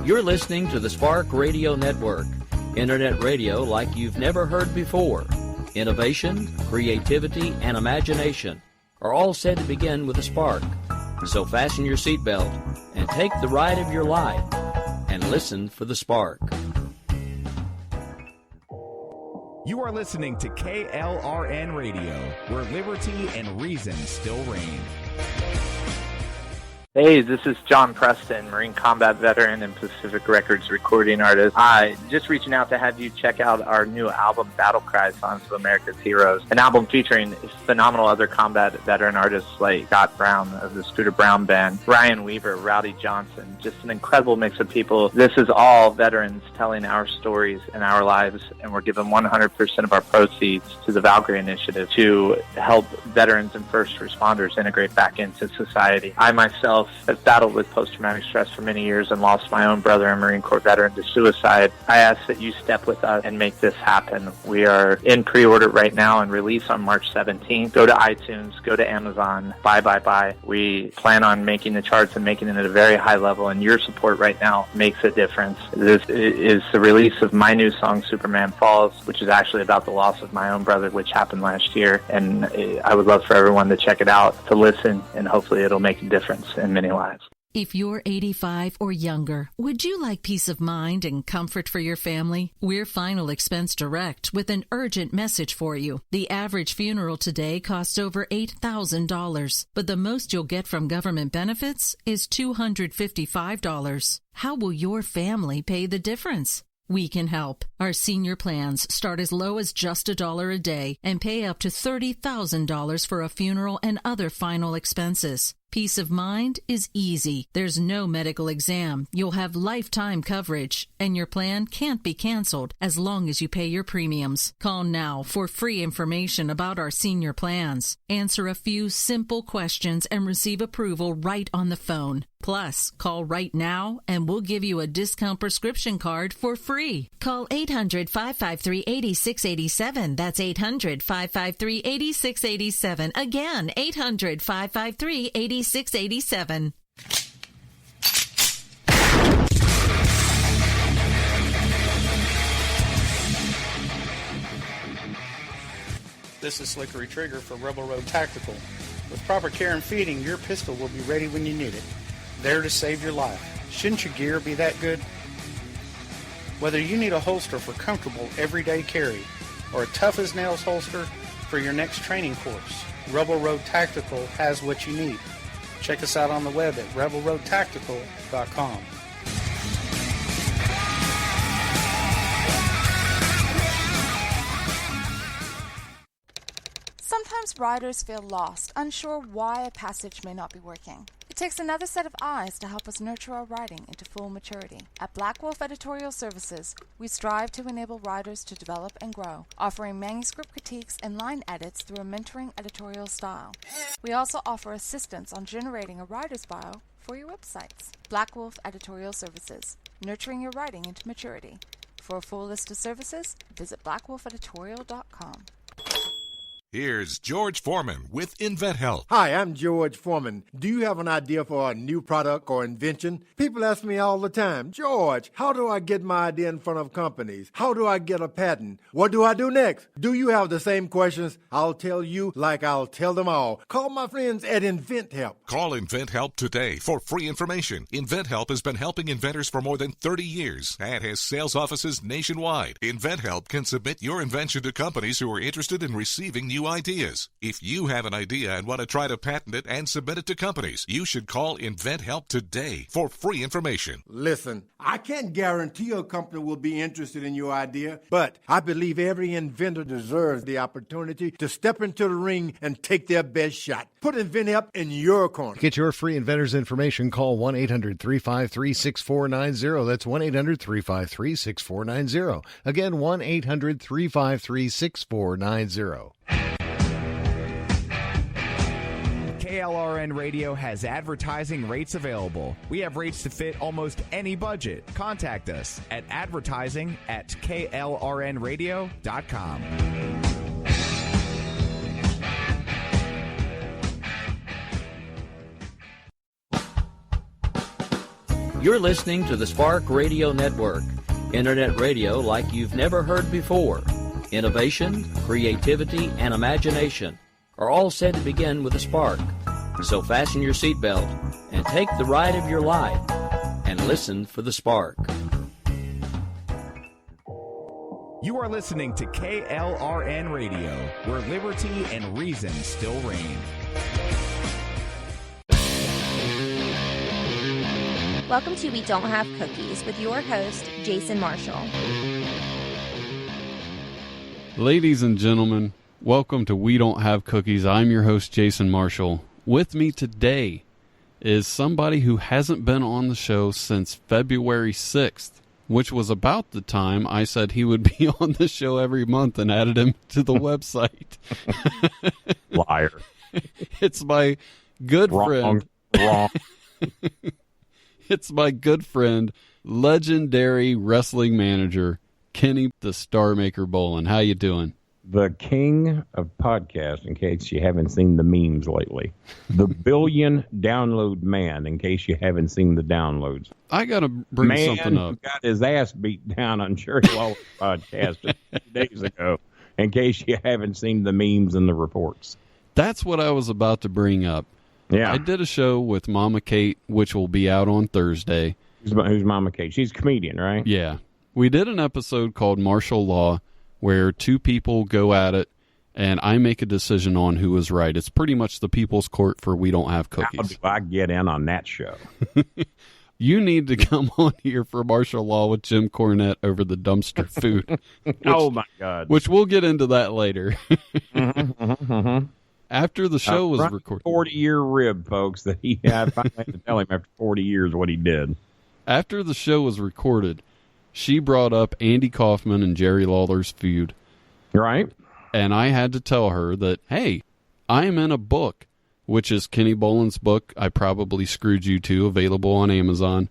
You're listening to the Spark Radio Network, Internet radio like you've never heard before. Innovation, creativity, and imagination are all said to begin with a spark. So fasten your seatbelt and take the ride of your life and listen for the spark. You are listening to KLRN Radio, where liberty and reason still reign. Hey, this is John Preston, Marine Combat Veteran and Pacific Records recording artist. Just reaching out to have you check out our new album, Battle Cry, Songs of America's Heroes, an album featuring phenomenal other combat veteran artists like Scott Brown of the Scooter Brown Band, Ryan Weaver, Rowdy Johnson, just an incredible mix of people. This is all veterans telling our stories and our lives, and we're giving 100% of our proceeds to the Valkyrie Initiative to help veterans and first responders integrate back into society. I myself have battled with post-traumatic stress for many years and lost my own brother, a Marine Corps veteran, to suicide. I ask that you step with us and make this happen. We are in pre-order right now and release on March 17th. Go to iTunes, go to Amazon, buy. We plan on making the charts and making it at a very high level, and your support right now makes a difference. This is the release of my new song, Superman Falls, which is actually about the loss of my own brother, which happened last year, and I would love for everyone to check it out, to listen, and hopefully it'll make a difference in many lives. If you're 85 or younger, would you like peace of mind and comfort for your family? We're Final Expense Direct with an urgent message for you. The average funeral today costs over $8,000, but the most you'll get from government benefits is $255. How will your family pay the difference? We can help. Our senior plans start as low as just $1 a day and pay up to $30,000 for a funeral and other final expenses. Peace of mind is easy. There's no medical exam. You'll have lifetime coverage, and your plan can't be canceled as long as you pay your premiums. Call now for free information about our senior plans. Answer a few simple questions and receive approval right on the phone. Plus, call right now and we'll give you a discount prescription card for free. Call 800-553-8687. That's 800-553-8687. Again, 800-553-8687. This is Slickery Trigger for Rebel Road Tactical. With proper care and feeding, your pistol will be ready when you need it. There to save your life. Shouldn't your gear be that good? Whether you need a holster for comfortable everyday carry or a tough-as-nails holster for your next training course, Rebel Road Tactical has what you need. Check us out on the web at rebelroadtactical.com. Sometimes riders feel lost, unsure why a passage may not be working. It takes another set of eyes to help us nurture our writing into full maturity. At Black Wolf Editorial Services, we strive to enable writers to develop and grow, offering manuscript critiques and line edits through a mentoring editorial style. We also offer assistance on generating a writer's bio for your websites. Black Wolf Editorial Services, nurturing your writing into maturity. For a full list of services, visit blackwolfeditorial.com. Here's George Foreman with InventHelp. Hi, I'm George Foreman. Do you have an idea for a new product or invention? People ask me all the time, George, how do I get my idea in front of companies? How do I get a patent? What do I do next? Do you have the same questions? I'll tell you like I'll tell them all. Call my friends at InventHelp. Call InventHelp today for free information. InventHelp has been helping inventors for more than 30 years and has sales offices nationwide. InventHelp can submit your invention to companies who are interested in receiving new ideas. If you have an idea and want to try to patent it and submit it to companies, you should call InventHelp today for free information. Listen, I can't guarantee a company will be interested in your idea, but I believe every inventor deserves the opportunity to step into the ring and take their best shot. Put InventHelp in your corner. To get your free inventor's information, call 1-800-353-6490. That's 1-800-353-6490. Again, 1-800-353-6490. KLRN Radio has advertising rates available. We have rates to fit almost any budget. Contact us at advertising@klrnradio.com. You're listening to the Spark Radio Network, Internet radio like you've never heard before. Innovation, creativity, and imagination are all said to begin with a spark. So fasten your seatbelt and take the ride of your life and listen for the spark. You are listening to KLRN Radio, where liberty and reason still reign. Welcome to We Don't Have Cookies with your host, Jason Marshall. Ladies and gentlemen, welcome to We Don't Have Cookies. I'm your host, Jason Marshall. With me today is somebody who hasn't been on the show since February 6th, which was about the time I said he would be on the show every month and added him to the website. Liar. It's my good friend. Wrong. It's my good friend, legendary wrestling manager, Kenny the Star Maker Bolin. How you doing? The king of podcasts, in case you haven't seen the memes lately. The billion download man, in case you haven't seen the downloads. I got to bring something up. Man got his ass beat down on Jerry Lawler's podcast a few days ago, in case you haven't seen the memes and the reports. That's what I was about to bring up. Yeah. I did a show with Mama Kate, which will be out on Thursday. Who's Mama Kate? She's a comedian, right? Yeah. We did an episode called Martial Law, where two people go at it, and I make a decision on who is right. It's pretty much the people's court for We Don't Have Cookies. How do I get in on that show? You need to come on here for Martial Law with Jim Cornette over the dumpster food. Oh, my God. Which we'll get into that later. After the show was recorded. 40-year rib, folks, that I finally had to tell him after 40 years what he did. After the show was recorded, she brought up Andy Kaufman and Jerry Lawler's feud. Right. And I had to tell her that, hey, I'm in a book, which is Kenny Bolin's book, I Probably Screwed You To, available on Amazon.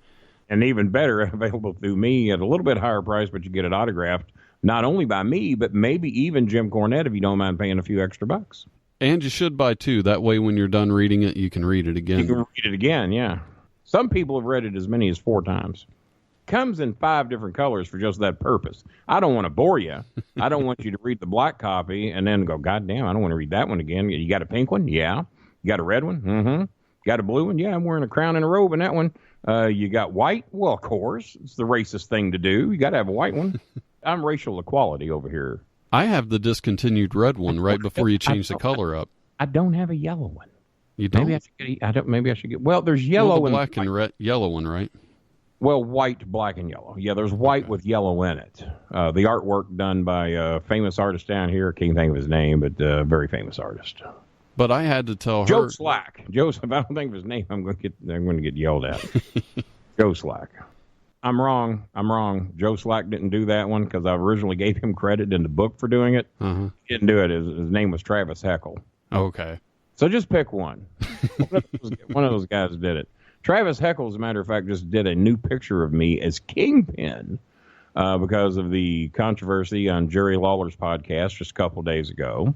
And even better, available through me at a little bit higher price, but you get it autographed, not only by me, but maybe even Jim Cornette if you don't mind paying a few extra bucks. And you should buy two. That way, when you're done reading it, you can read it again. You can read it again, yeah. Some people have read it as many as 4 times. Comes in 5 different colors for just that purpose. I don't want to bore you. I don't want you to read the black copy and then go, God damn, I don't want to read that one again. You got a pink one? Yeah. You got a red one? Mm-hmm. Got a blue one? Yeah, I'm wearing a crown and a robe in that one. You got white? Well, of course. It's the racist thing to do. You got to have a white one. I'm racial equality over here. I have the discontinued red one right before you change the color up. I don't have a yellow one. You don't? Maybe I should get. Well, there's yellow the black and red, yellow one, right? Well, white, black, and yellow. Yeah, there's white with yellow in it. The artwork done by a famous artist down here. Can't think of his name, but a very famous artist. But I had to tell her. Joe Slack. If I don't think of his name, I'm going to get yelled at. Joe Slack. I'm wrong. Joe Slack didn't do that one because I originally gave him credit in the book for doing it. Uh-huh. He didn't do it. His name was Travis Heckle. Okay. So just pick one. One of those guys did it. Travis Heckle, as a matter of fact, just did a new picture of me as Kingpin because of the controversy on Jerry Lawler's podcast just a couple days ago.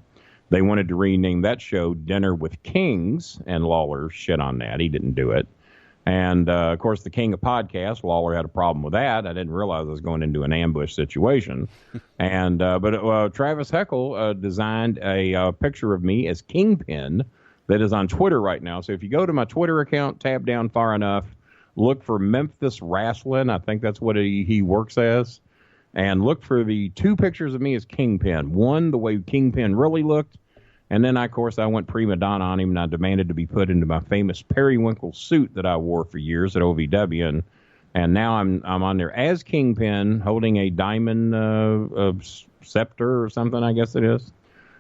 They wanted to rename that show Dinner with Kings, and Lawler shit on that. He didn't do it. And, of course, the king of podcasts, Lawler had a problem with that. I didn't realize I was going into an ambush situation. And but Travis Heckle designed a picture of me as Kingpin that is on Twitter right now. So if you go to my Twitter account, tab down far enough, look for Memphis Wrestling. I think that's what he works as. And look for the 2 pictures of me as Kingpin. One, the way Kingpin really looked. And then, of course, I went prima donna on him, and I demanded to be put into my famous periwinkle suit that I wore for years at OVW. And now I'm on there as Kingpin, holding a diamond scepter or something, I guess it is.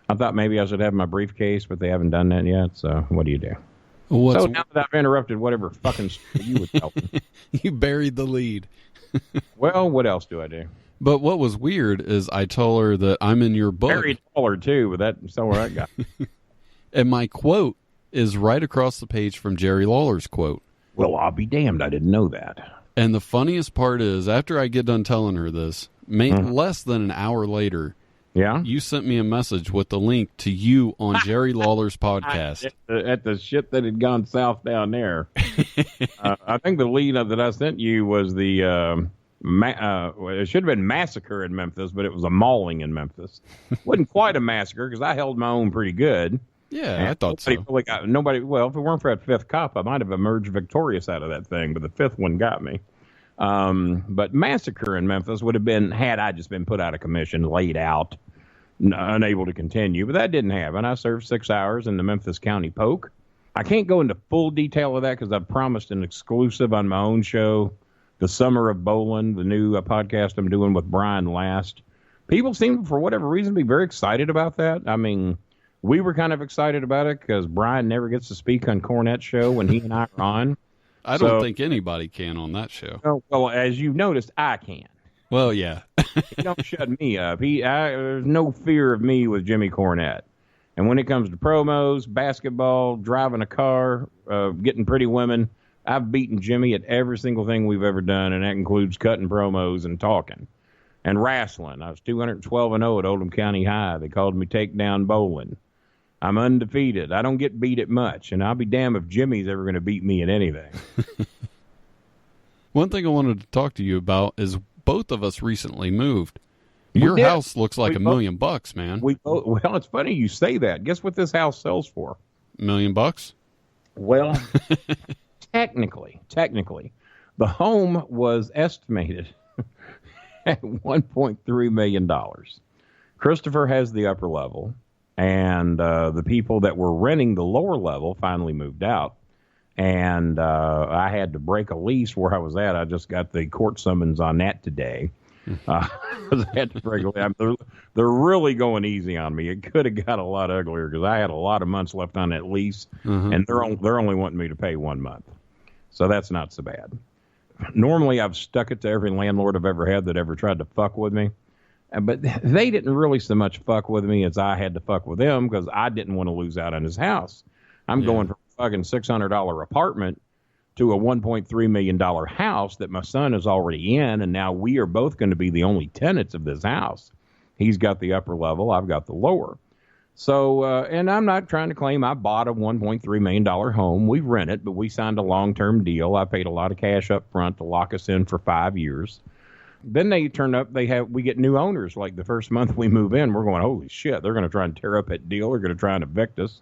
I thought maybe I should have my briefcase, but they haven't done that yet. So what do you do? So now that I've interrupted whatever fucking story you would tell me. You buried the lead. Well, what else do I do? But what was weird is I told her that I'm in your book. Very taller, too, but that's where I got. And my quote is right across the page from Jerry Lawler's quote. Well, I'll be damned. I didn't know that. And the funniest part is, after I get done telling her this, less than an hour later, Yeah? You sent me a message with the link to you on Jerry Lawler's podcast. At the shit that had gone south down there. I think the lead that I sent you was the... it should have been massacre in Memphis, but it was a mauling in Memphis. Wasn't quite a massacre because I held my own pretty good. Yeah, and I thought so. Well, if it weren't for that fifth cop, I might have emerged victorious out of that thing, but the fifth one got me. But massacre in Memphis would have been, had I just been put out of commission, laid out, unable to continue. But that didn't happen. I served 6 hours in the Memphis County Polk. I can't go into full detail of that because I've promised an exclusive on my own show, The Summer of Bowling, the new podcast I'm doing with Brian Last. People seem, for whatever reason, to be very excited about that. I mean, we were kind of excited about it because Brian never gets to speak on Cornette's show when he and I are on. I don't think anybody can on that show. Well, as you've noticed, I can. Well, yeah. Don't shut me up. There's no fear of me with Jimmy Cornette. And when it comes to promos, basketball, driving a car, getting pretty women, I've beaten Jimmy at every single thing we've ever done, and that includes cutting promos and talking. And wrestling. I was 212-0 at Oldham County High. They called me Takedown Bowling. I'm undefeated. I don't get beat at much, and I'll be damned if Jimmy's ever going to beat me at anything. One thing I wanted to talk to you about is both of us recently moved. Your house looks like $1 million, man. Well, it's funny you say that. Guess what this house sells for? $1 million? Well, technically, the home was estimated at $1.3 million. Christopher has the upper level. And the people that were renting the lower level finally moved out. And I had to break a lease where I was at. I just got the court summons on that today. I had to break a lease. They're really going easy on me. It could have got a lot uglier because I had a lot of months left on that lease. And they're only wanting me to pay 1 month. So that's not so bad. Normally, I've stuck it to every landlord I've ever had that ever tried to fuck with me. But they didn't really so much fuck with me as I had to fuck with them because I didn't want to lose out on his house. I'm going from a fucking $600 apartment to a $1.3 million house that my son is already in, and now we are both going to be the only tenants of this house. He's got the upper level, I've got the lower. So, and I'm not trying to claim I bought a $1.3 million home. We rent it, but we signed a long-term deal. I paid a lot of cash up front to lock us in for 5 years. Then they turn up, we get new owners. Like the first month we move in, we're going, holy shit, they're going to try and tear up that deal. They're going to try and evict us.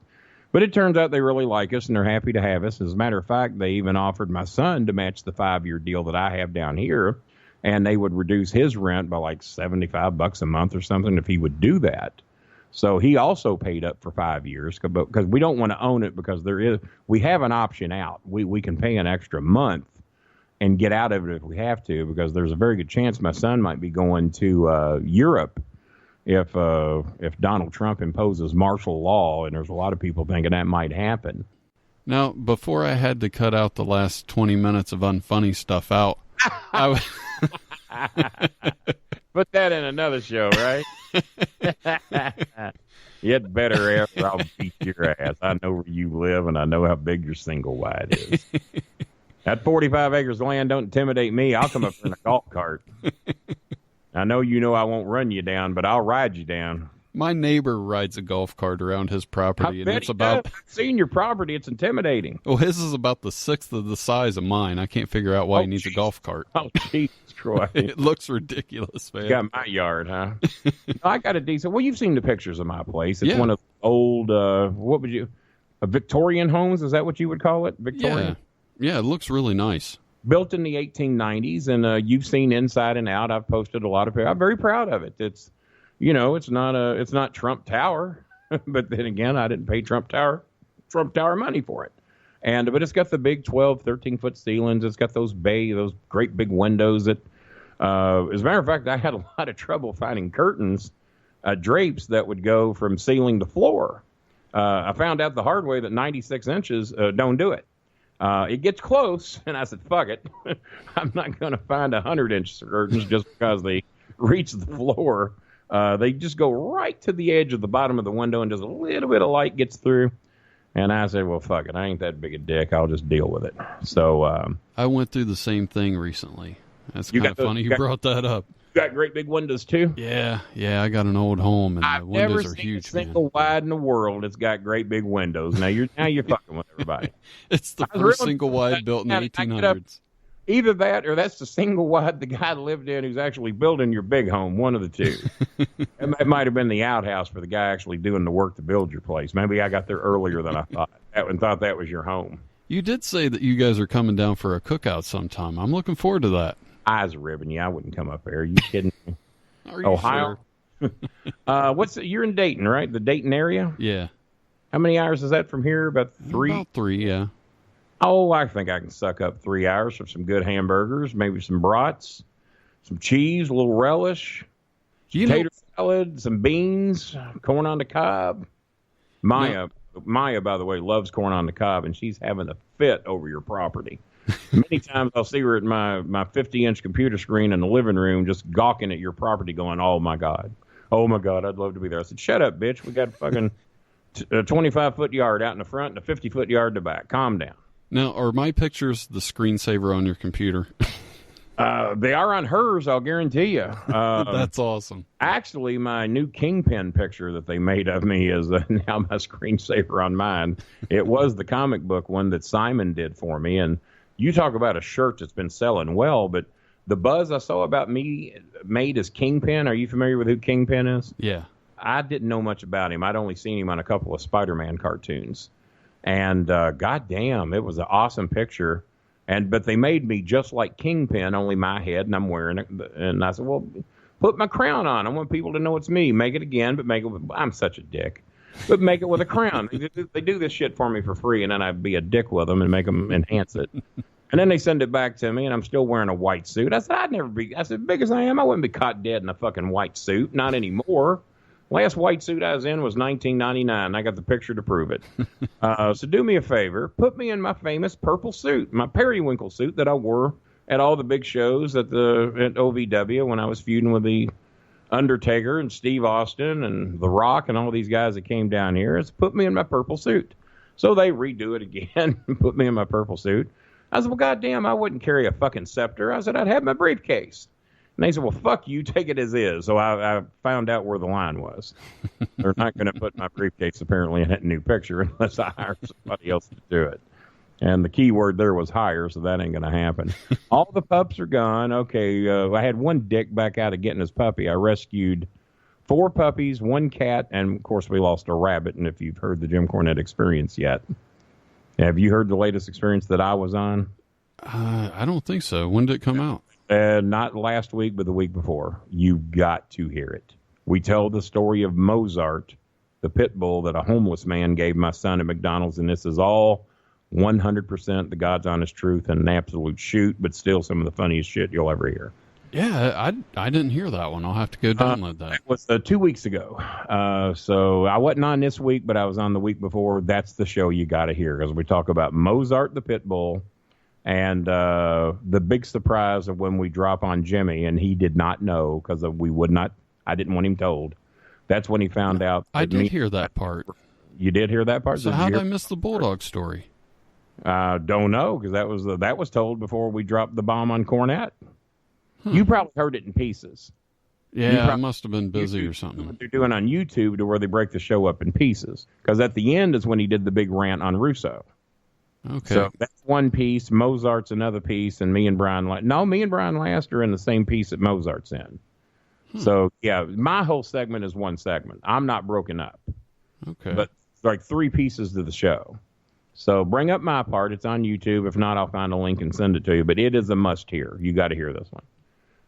But it turns out they really like us and they're happy to have us. As a matter of fact, they even offered my son to match the 5-year deal that I have down here. And they would reduce his rent by like $75 a month or something if he would do that. So he also paid up for 5 years because we don't want to own it because we have an option out. We can pay an extra month and get out of it if we have to, because there's a very good chance my son might be going to Europe if Donald Trump imposes martial law, and there's a lot of people thinking that might happen. Now, before I had to cut out the last 20 minutes of unfunny stuff out, Put that in another show, right? You'd better after I'll beat your ass. I know where you live, and I know how big your single wide is. That 45 acres of land don't intimidate me. I'll come up in a golf cart. I know I won't run you down, but I'll ride you down. My neighbor rides a golf cart around his property, and it's about... I've seen your property. It's intimidating. Well, his is about the sixth of the size of mine. I can't figure out why he needs a golf cart. Oh, Jesus Christ. It looks ridiculous, man. You got my yard, huh? I got a decent... Well, you've seen the pictures of my place. It's one of the old, Victorian homes? Is that what you would call it? Victorian? Yeah, it looks really nice. Built in the 1890s, and you've seen inside and out. I've posted a lot of pictures. I'm very proud of it. It's, it's not Trump Tower, but then again, I didn't pay Trump Tower money for it. But it's got the big 12, 13-foot ceilings. It's got those great big windows that, as a matter of fact, I had a lot of trouble finding curtains, drapes that would go from ceiling to floor. I found out the hard way that 96 inches don't do it. It gets close, and I said, fuck it. I'm not going to find 100-inch curtains just because they reach the floor. They just go right to the edge of the bottom of the window, and just a little bit of light gets through. And I said, well, fuck it. I ain't that big a dick. I'll just deal with it. So I went through the same thing recently. That's kind of funny you brought that up. You got great big windows too. Yeah, I got an old home, and I've the windows never are seen huge. a single wide in the world that's got great big windows. Now you're fucking with everybody. It's the first single wide built in the 1800s. Either that, or that's the single wide the guy lived in who's actually building your big home. One of the two. It might have been the outhouse for the guy actually doing the work to build your place. Maybe I got there earlier than I thought, and thought that was your home. You did say that you guys are coming down for a cookout sometime. I'm looking forward to that. Eyes ribbing you. I wouldn't come up there. Are you kidding me? Are you Ohio? Sure? You're in Dayton, right? The Dayton area? Yeah. How many hours is that from here? About 3? About 3, yeah. Oh, I think I can suck up 3 hours for some good hamburgers, maybe some brats, some cheese, a little relish, potato salad, some beans, corn on the cob. Maya, by the way, loves corn on the cob, and she's having a fit over your property. Many times I'll see her at my 50-inch computer screen in the living room just gawking at your property going, oh, my God, I'd love to be there. I said, shut up, bitch. We got a fucking 25-foot yard out in the front and a 50-foot yard in the back. Calm down. Now, are my pictures the screensaver on your computer? They are on hers, I'll guarantee you. That's awesome. Actually, my new Kingpin picture that they made of me is now my screensaver on mine. It was the comic book one that Simon did for me. And you talk about a shirt that's been selling well, but the buzz I saw about me made as Kingpin, are you familiar with who Kingpin is? Yeah. I didn't know much about him. I'd only seen him on a couple of Spider-Man cartoons. And goddamn, it was an awesome picture. But they made me just like Kingpin, only my head, and I'm wearing it. And I said, well, put my crown on. I want people to know it's me. Make it again, but make it with, I'm such a dick. But make it with a crown. They do this shit for me for free, and then I'd be a dick with them and make them enhance it. And then they send it back to me, and I'm still wearing a white suit. I said, big as I am, I wouldn't be caught dead in a fucking white suit. Not anymore. Last white suit I was in was $19.99. I got the picture to prove it. So do me a favor. Put me in my famous purple suit, my periwinkle suit that I wore at all the big shows at OVW when I was feuding with the Undertaker and Steve Austin and The Rock and all these guys that came down here. It's put me in my purple suit. So they redo it again and put me in my purple suit. I said, well, goddamn, I wouldn't carry a fucking scepter. I said, I'd have my briefcase. And they said, well, fuck you, take it as is. So I found out where the line was. They're not going to put my briefcase, apparently, in that new picture unless I hire somebody else to do it. And the key word there was hire, so that ain't going to happen. All the pups are gone. Okay, I had one dick back out of getting his puppy. I rescued 4 puppies, 1 cat, and, of course, we lost a rabbit. And if you've heard the Jim Cornette Experience yet, have you heard the latest experience that I was on? I don't think so. When did it come out? Not last week, but the week before. You got to hear it. We tell the story of Mozart, the pit bull that a homeless man gave my son at McDonald's, and this is all 100% the God's honest truth and an absolute shoot, but still some of the funniest shit you'll ever hear. Yeah, I didn't hear that one. I'll have to go download that. It was 2 weeks ago. So I wasn't on this week, but I was on the week before. That's the show you got to hear, because we talk about Mozart, the pit bull, and the big surprise of when we drop on Jimmy, and he did not know because I didn't want him told. That's when he found out. I did hear that part. You did hear that part? So how did I miss the Bulldog story? Don't know, because that was told before we dropped the bomb on Cornette. You probably heard it in pieces. Yeah, I must have been busy or something. What they're doing on YouTube to where they break the show up in pieces. Because at the end is when he did the big rant on Russo. Okay. So that's one piece. Mozart's another piece, and me and Brian Last are in the same piece that Mozart's in. So, yeah, my whole segment is one segment. I'm not broken up. Okay. But it's like 3 pieces to the show. So bring up my part. It's on YouTube. If not, I'll find a link and send it to you. But it is a must-hear. You got to hear this one.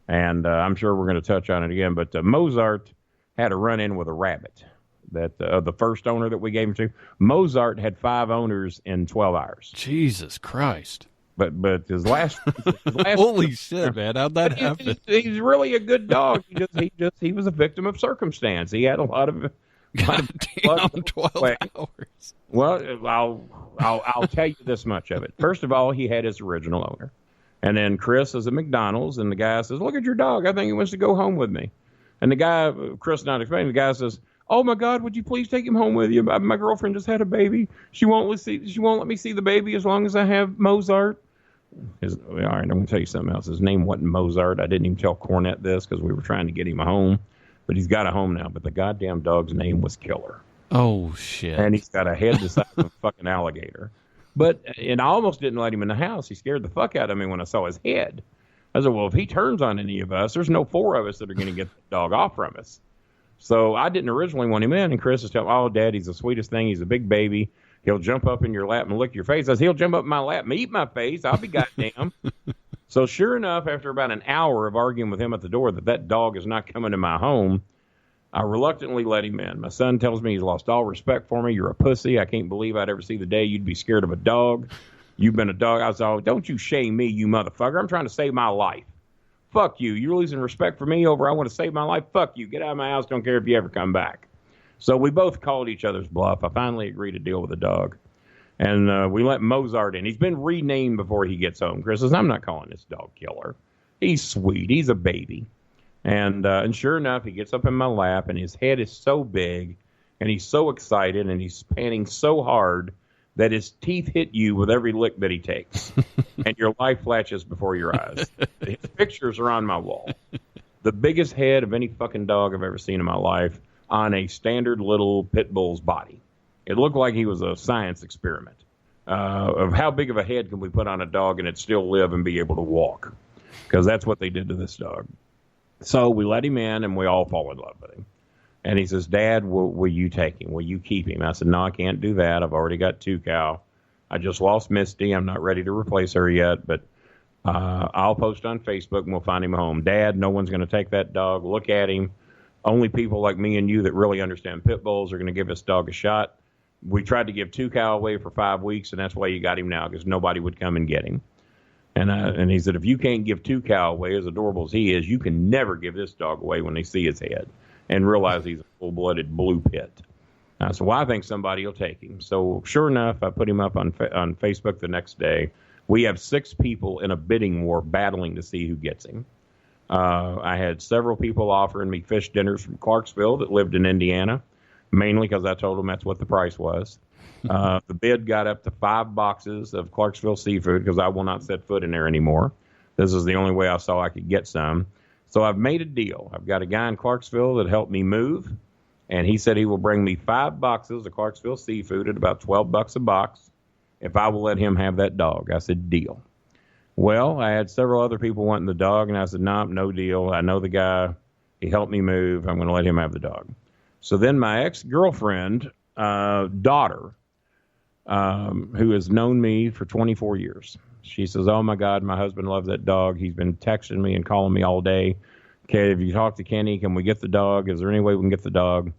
And I'm sure we're going to touch on it again. But Mozart had a run-in with a rabbit. That the first owner that we gave him to. Mozart had 5 owners in 12 hours. Jesus Christ. But his last holy shit, man, how'd that happen? He's really a good dog. He was a victim of circumstance. He had a lot of 12 hours. Well, I'll tell you this much of it. First of all, he had his original owner. And then Chris is at McDonald's, and the guy says, "Look at your dog. I think he wants to go home with me." And the guy, Chris not explaining, the guy says, "Oh my God, would you please take him home with you? My girlfriend just had a baby. She won't let me see the baby as long as I have Mozart." All right, I'm going to tell you something else. His name wasn't Mozart. I didn't even tell Cornette this because we were trying to get him a home. But he's got a home now. But the goddamn dog's name was Killer. Oh, shit. And he's got a head the size of a fucking alligator. And I almost didn't let him in the house. He scared the fuck out of me when I saw his head. I said, well, if he turns on any of us, there's no 4 of us that are going to get the dog off from us. So I didn't originally want him in. And Chris is telling me, oh, Dad, he's the sweetest thing. He's a big baby. He'll jump up in your lap and lick your face. I said, he'll jump up in my lap and eat my face. I'll be goddamn. So sure enough, after about an hour of arguing with him at the door that dog is not coming to my home, I reluctantly let him in. My son tells me he's lost all respect for me. You're a pussy. I can't believe I'd ever see the day you'd be scared of a dog. You've been a dog. I was all, don't you shame me, you motherfucker. I'm trying to save my life. Fuck you. You're losing respect for me over I want to save my life. Fuck you. Get out of my house. Don't care if you ever come back. So we both called each other's bluff. I finally agreed to deal with the dog. And we let Mozart in. He's been renamed before he gets home. Chris says, I'm not calling this dog Killer. He's sweet. He's a baby. And sure enough, he gets up in my lap, and his head is so big, and he's so excited, and he's panting so hard that his teeth hit you with every lick that he takes. And your life flashes before your eyes. His pictures are on my wall. The biggest head of any fucking dog I've ever seen in my life on a standard little pit bull's body. It looked like he was a science experiment of how big of a head can we put on a dog and it still live and be able to walk, because that's what they did to this dog. So we let him in, and we all fall in love with him. And he says, Dad, will you take him? Will you keep him? I said, no, I can't do that. I've already got 2 cow. I just lost Misty. I'm not ready to replace her yet, but I'll post on Facebook, and we'll find him a home. Dad, no one's going to take that dog. Look at him. Only people like me and you that really understand pit bulls are going to give this dog a shot. We tried to give 2 cow away for 5 weeks, and that's why you got him now, because nobody would come and get him. And he said, if you can't give 2 cow away, as adorable as he is, you can never give this dog away when they see his head and realize he's a full-blooded blue pit. So I think somebody will take him. So sure enough, I put him up on Facebook the next day. We have 6 people in a bidding war battling to see who gets him. I had several people offering me fish dinners from Clarksville that lived in Indiana, mainly because I told them that's what the price was. The bid got up to 5 boxes of Clarksville seafood because I will not set foot in there anymore. This is the only way I saw I could get some. So I've made a deal. I've got a guy in Clarksville that helped me move, and he said he will bring me 5 boxes of Clarksville seafood at about $12 a box if I will let him have that dog. I said, deal. Well, I had several other people wanting the dog, and I said, nah, no deal. I know the guy. He helped me move. I'm going to let him have the dog. So then my ex-girlfriend, daughter, who has known me for 24 years, she says, oh, my God, my husband loves that dog. He's been texting me and calling me all day. Okay, have you talked to Kenny? Can we get the dog? Is there any way we can get the dog?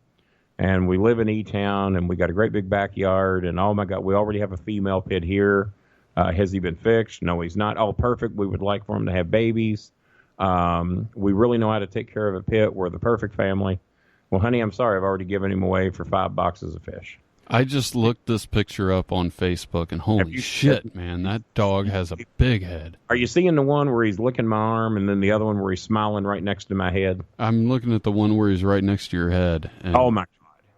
And we live in E-Town, and we got a great big backyard. And, oh, my God, we already have a female pit here. Has he been fixed? No, he's not. Oh, perfect. We would like for him to have babies. We really know how to take care of a pit. We're the perfect family. Well, honey, I'm sorry. I've already given him away for 5 boxes of fish. I just looked this picture up on Facebook, and holy shit, man, that dog has a big head. Are you seeing the one where he's licking my arm and then the other one where he's smiling right next to my head? I'm looking at the one where he's right next to your head. And oh, my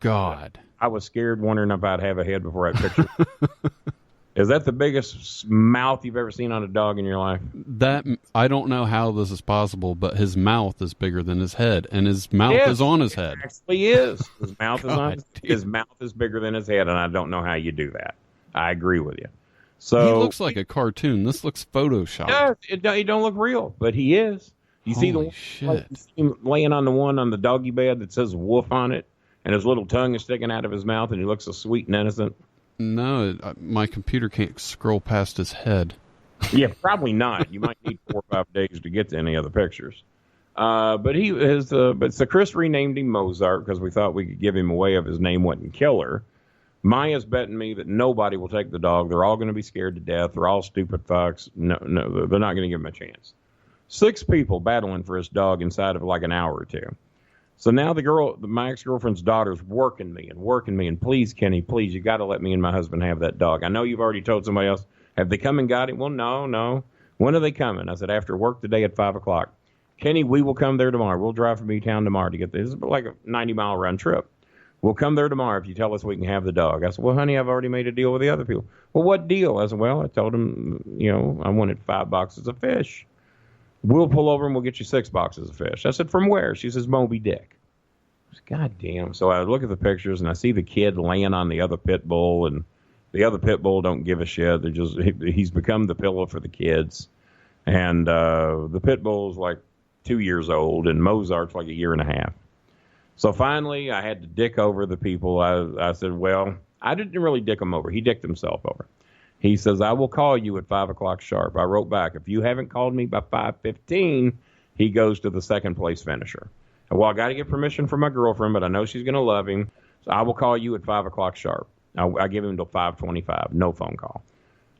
God. I was scared wondering if I'd have a head before I pictured it. Is that the biggest mouth you've ever seen on a dog in your life? That I don't know how this is possible, but his mouth is bigger than his head, and his mouth is on his head. It actually is. His mouth is on his mouth is bigger than his head, and I don't know how you do that. I agree with you. So he looks like a cartoon. This looks photoshopped. He don't look real, but he is. You see the shit. You see him laying on the one on the doggy bed that says wolf on it, and his little tongue is sticking out of his mouth, and he looks so sweet and innocent. No, my computer can't scroll past his head. Yeah, probably not. You might need 4 or 5 days to get to any other pictures. But he is. So Chris renamed him Mozart because we thought we could give him away if his name wasn't Killer. Maya's betting me that nobody will take the dog. They're all going to be scared to death. They're all stupid fucks. No, they're not going to give him a chance. 6 people battling for his dog inside of like an hour or 2. So now my ex-girlfriend's daughter's working me, and please, Kenny, please, you got to let me and my husband have that dog. I know you've already told somebody else. Have they come and got him? Well, no. When are they coming? I said, after work today at 5 o'clock. Kenny, we will come there tomorrow. We'll drive from E-Town tomorrow to get this. It's like a 90-mile round trip. We'll come there tomorrow if you tell us we can have the dog. I said, well, honey, I've already made a deal with the other people. Well, what deal? I said, well, I told them, I wanted 5 boxes of fish. We'll pull over and we'll get you 6 boxes of fish. I said, from where? She says, Moby Dick. I said, God damn. So I look at the pictures and I see the kid laying on the other pit bull, and the other pit bull don't give a shit. He's become the pillow for the kids. And the pit bull's like 2 years old, and Mozart's like 1.5 years. So finally, I had to dick over the people. I said, well, I didn't really dick him over. He dicked himself over. He says, I will call you at 5 o'clock sharp. I wrote back, if you haven't called me by 5:15, he goes to the second place finisher. And, well, I got to get permission from my girlfriend, but I know she's going to love him. So I will call you at 5 o'clock sharp. I give him until 5:25, no phone call.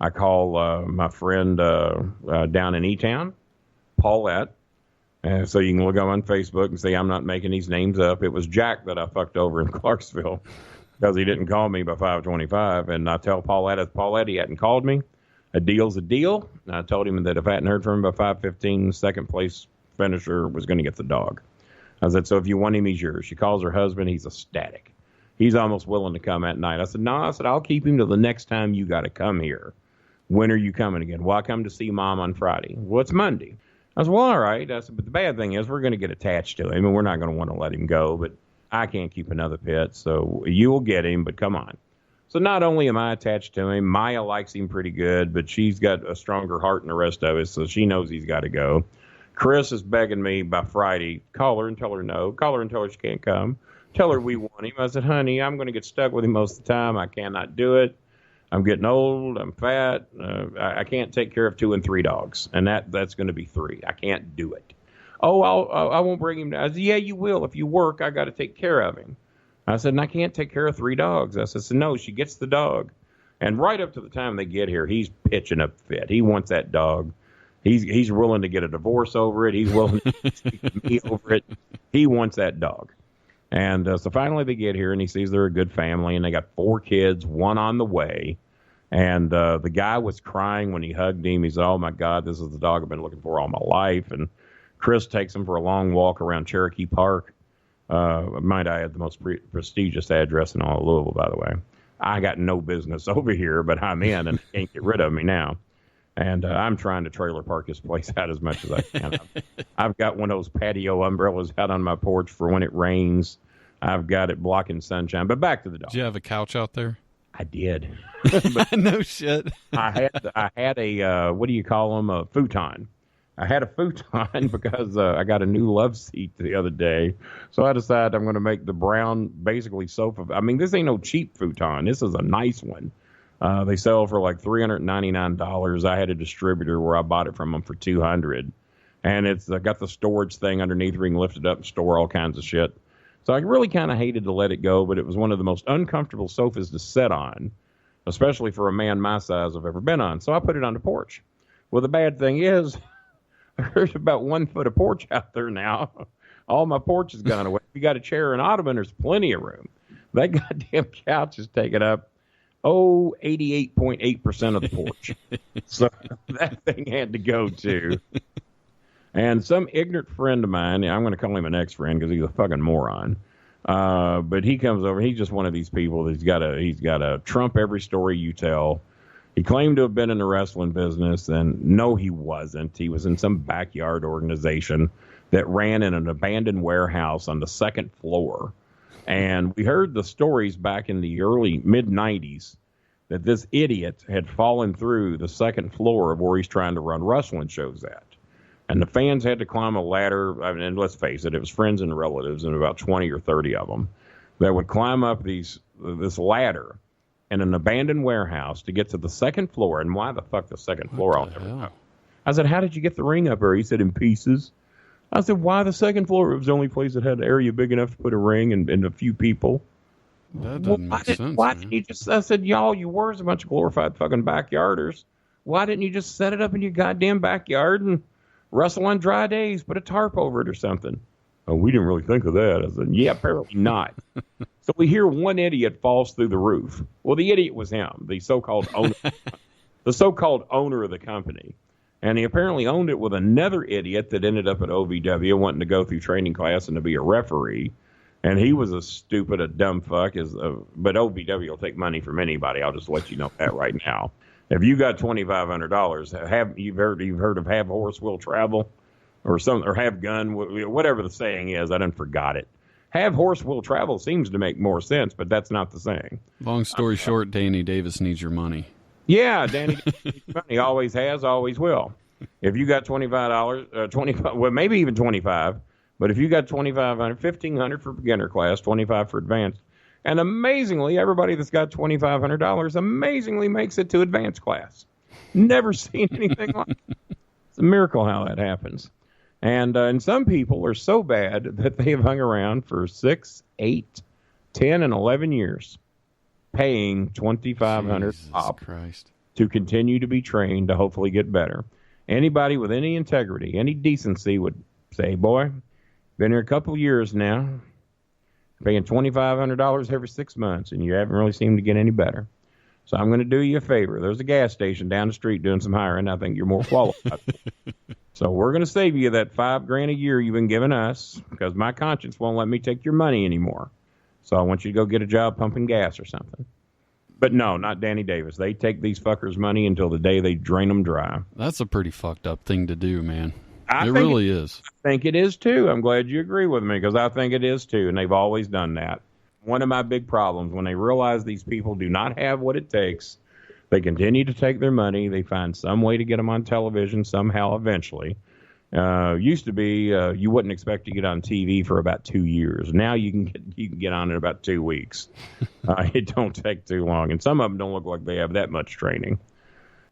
I call my friend down in E-Town, Paulette. So you can look on Facebook and see I'm not making these names up. It was Jack that I fucked over in Clarksville because he didn't call me by 5:25. And I tell Paulette he hadn't called me. A deal's a deal. And I told him that if I hadn't heard from him by 5:15, second place finisher was going to get the dog. I said, so if you want him, he's yours. She calls her husband. He's ecstatic. He's almost willing to come at night. I said, no. I said, I'll keep him till the next time you got to come here. When are you coming again? Well, I come to see Mom on Friday. Well, it's Monday. I said, well, all right. I said, but the bad thing is we're going to get attached to him, and we're not going to want to let him go, but I can't keep another pet, so you will get him, but come on. So not only am I attached to him, Maya likes him pretty good, but she's got a stronger heart than the rest of us, so she knows he's got to go. Chris is begging me by Friday, call her and tell her no. Call her and tell her she can't come. Tell her we want him. I said, honey, I'm going to get stuck with him most of the time. I cannot do it. I'm getting old. I'm fat. I can't take care of 2 and 3 dogs, and that's going to be 3. I can't do it. Oh, I won't bring him down. I said, yeah, you will. If you work, I got to take care of him. I said, and I can't take care of 3 dogs. I said, so no, she gets the dog. And right up to the time they get here, he's pitching a fit. He wants that dog. He's willing to get a divorce over it. He's willing to speak to me over it. He wants that dog. And so finally they get here, and he sees they're a good family, and they got 4 kids, 1 on the way. And the guy was crying when he hugged him. He said, oh, my God, this is the dog I've been looking for all my life. And Chris takes him for a long walk around Cherokee Park. Might I add, the most prestigious address in all of Louisville, by the way. I got no business over here, but I'm in, and they can't get rid of me now. And I'm trying to trailer park this place out as much as I can. I've got one of those patio umbrellas out on my porch for when it rains. I've got it blocking sunshine. But back to the dog. Did you have a couch out there? I did. No shit. I had a what do you call them? A futon. I had a futon because I got a new love seat the other day. So I decided I'm going to make the brown basically sofa. I mean, this ain't no cheap futon. This is a nice one. They sell for like $399. I had a distributor where I bought it from them for $200, and it's got the storage thing underneath where you can lift it up and store all kinds of shit. So I really kind of hated to let it go, but it was one of the most uncomfortable sofas to sit on, especially for a man my size I've ever been on. So I put it on the porch. Well, the bad thing is, there's about 1 foot of porch out there now. All my porch has gone away. If you got a chair and ottoman, there's plenty of room. That goddamn couch is taking up 88.8% of the porch. So that thing had to go too. And some ignorant friend of mine, I'm going to call him an ex-friend because he's a fucking moron. But he comes over. He's just one of these people that's he's got to trump every story you tell. He claimed to have been in the wrestling business, and no, he wasn't. He was in some backyard organization that ran in an abandoned warehouse on the 2nd floor. And we heard the stories back in the early mid-'90s that this idiot had fallen through the 2nd floor of where he's trying to run wrestling shows at. And the fans had to climb a ladder. I mean, and let's face it, it was friends and relatives, and about 20 or 30 of them that would climb up this ladder in an abandoned warehouse to get to the 2nd floor. And why the fuck the 2nd floor? I'll never know. I said, how did you get the ring up there? He said, in pieces. I said, why the 2nd floor? It was the only place that had an area big enough to put a ring and a few people. That doesn't make sense. Why didn't you just, I said, y'all, you were a bunch of glorified fucking backyarders. Why didn't you just set it up in your goddamn backyard and wrestle on dry days, put a tarp over it or something? Oh, we didn't really think of that. I said, yeah, apparently not. So we hear one idiot falls through the roof. Well, the idiot was him, the so-called owner, of the company. And he apparently owned it with another idiot that ended up at OVW wanting to go through training class and to be a referee. And he was a dumb fuck. But OVW will take money from anybody. I'll just let you know that right now. If you got $2,500, you've heard of have horse will travel, or have gun, whatever the saying is. I done forgot it. Have horse will travel seems to make more sense, but that's not the saying. Long story short, Danny Davis needs your money. Yeah, Danny Davis needs your money. Always has, always will. If you got $25, well, maybe even $25, but if you got $2,500, $1,500 for beginner class, $25 for advanced. And amazingly, everybody that's got $2,500 amazingly makes it to advanced class. Never seen anything like it. It's a miracle how that happens. And some people are so bad that they have hung around for 6, 8, 10, and 11 years paying $2,500 up to continue to be trained to hopefully get better. Anybody with any integrity, any decency would say, boy, been here a couple years now, paying $2,500 every 6 months, and you haven't really seemed to get any better. So I'm going to do you a favor. There's a gas station down the street doing some hiring. I think you're more qualified. So we're going to save you that $5,000 a year you've been giving us, because my conscience won't let me take your money anymore. So I want you to go get a job pumping gas or something. But no, not Danny Davis. They take these fuckers' money until the day they drain them dry. That's a pretty fucked up thing to do, man. It really is. I think it is, too. I'm glad you agree with me, because I think it is, too, and they've always done that. One of my big problems, when they realize these people do not have what it takes, they continue to take their money. They find some way to get them on television somehow eventually. Used to be you wouldn't expect to get on TV for about 2 years. Now you can get on in about 2 weeks. It don't take too long, and some of them don't look like they have that much training.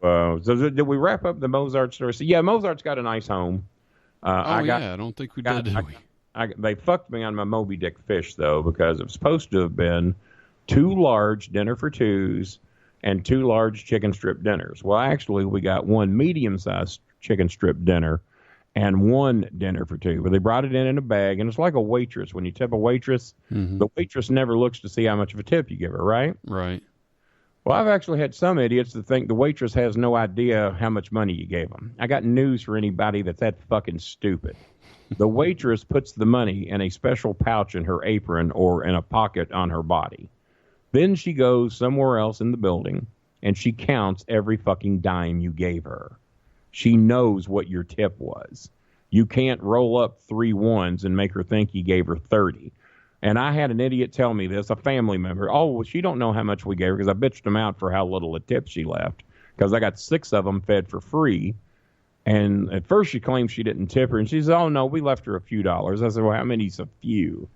So did we wrap up the Mozart story? So, yeah, Mozart's got a nice home. I don't think we did we? They fucked me on my Moby Dick fish, though, because it was supposed to have been 2 large dinner for twos and 2 large chicken strip dinners. Well, actually, we got 1 medium-sized chicken strip dinner and 1 dinner for 2. But they brought it in a bag, and it's like a waitress. When you tip a waitress, the waitress never looks to see how much of a tip you give her, right? Right. Well, I've actually had some idiots that think the waitress has no idea how much money you gave them. I got news for anybody that's that fucking stupid. The waitress puts the money in a special pouch in her apron or in a pocket on her body. Then she goes somewhere else in the building, and she counts every fucking dime you gave her. She knows what your tip was. You can't roll up 3 ones and make her think you gave her 30. And I had an idiot tell me this, a family member. Oh, well, she don't know how much we gave her, because I bitched them out for how little a tip she left, because I got 6 of them fed for free. And at first she claimed she didn't tip her, and she said, oh, no, we left her a few dollars. I said, well, how many's a few?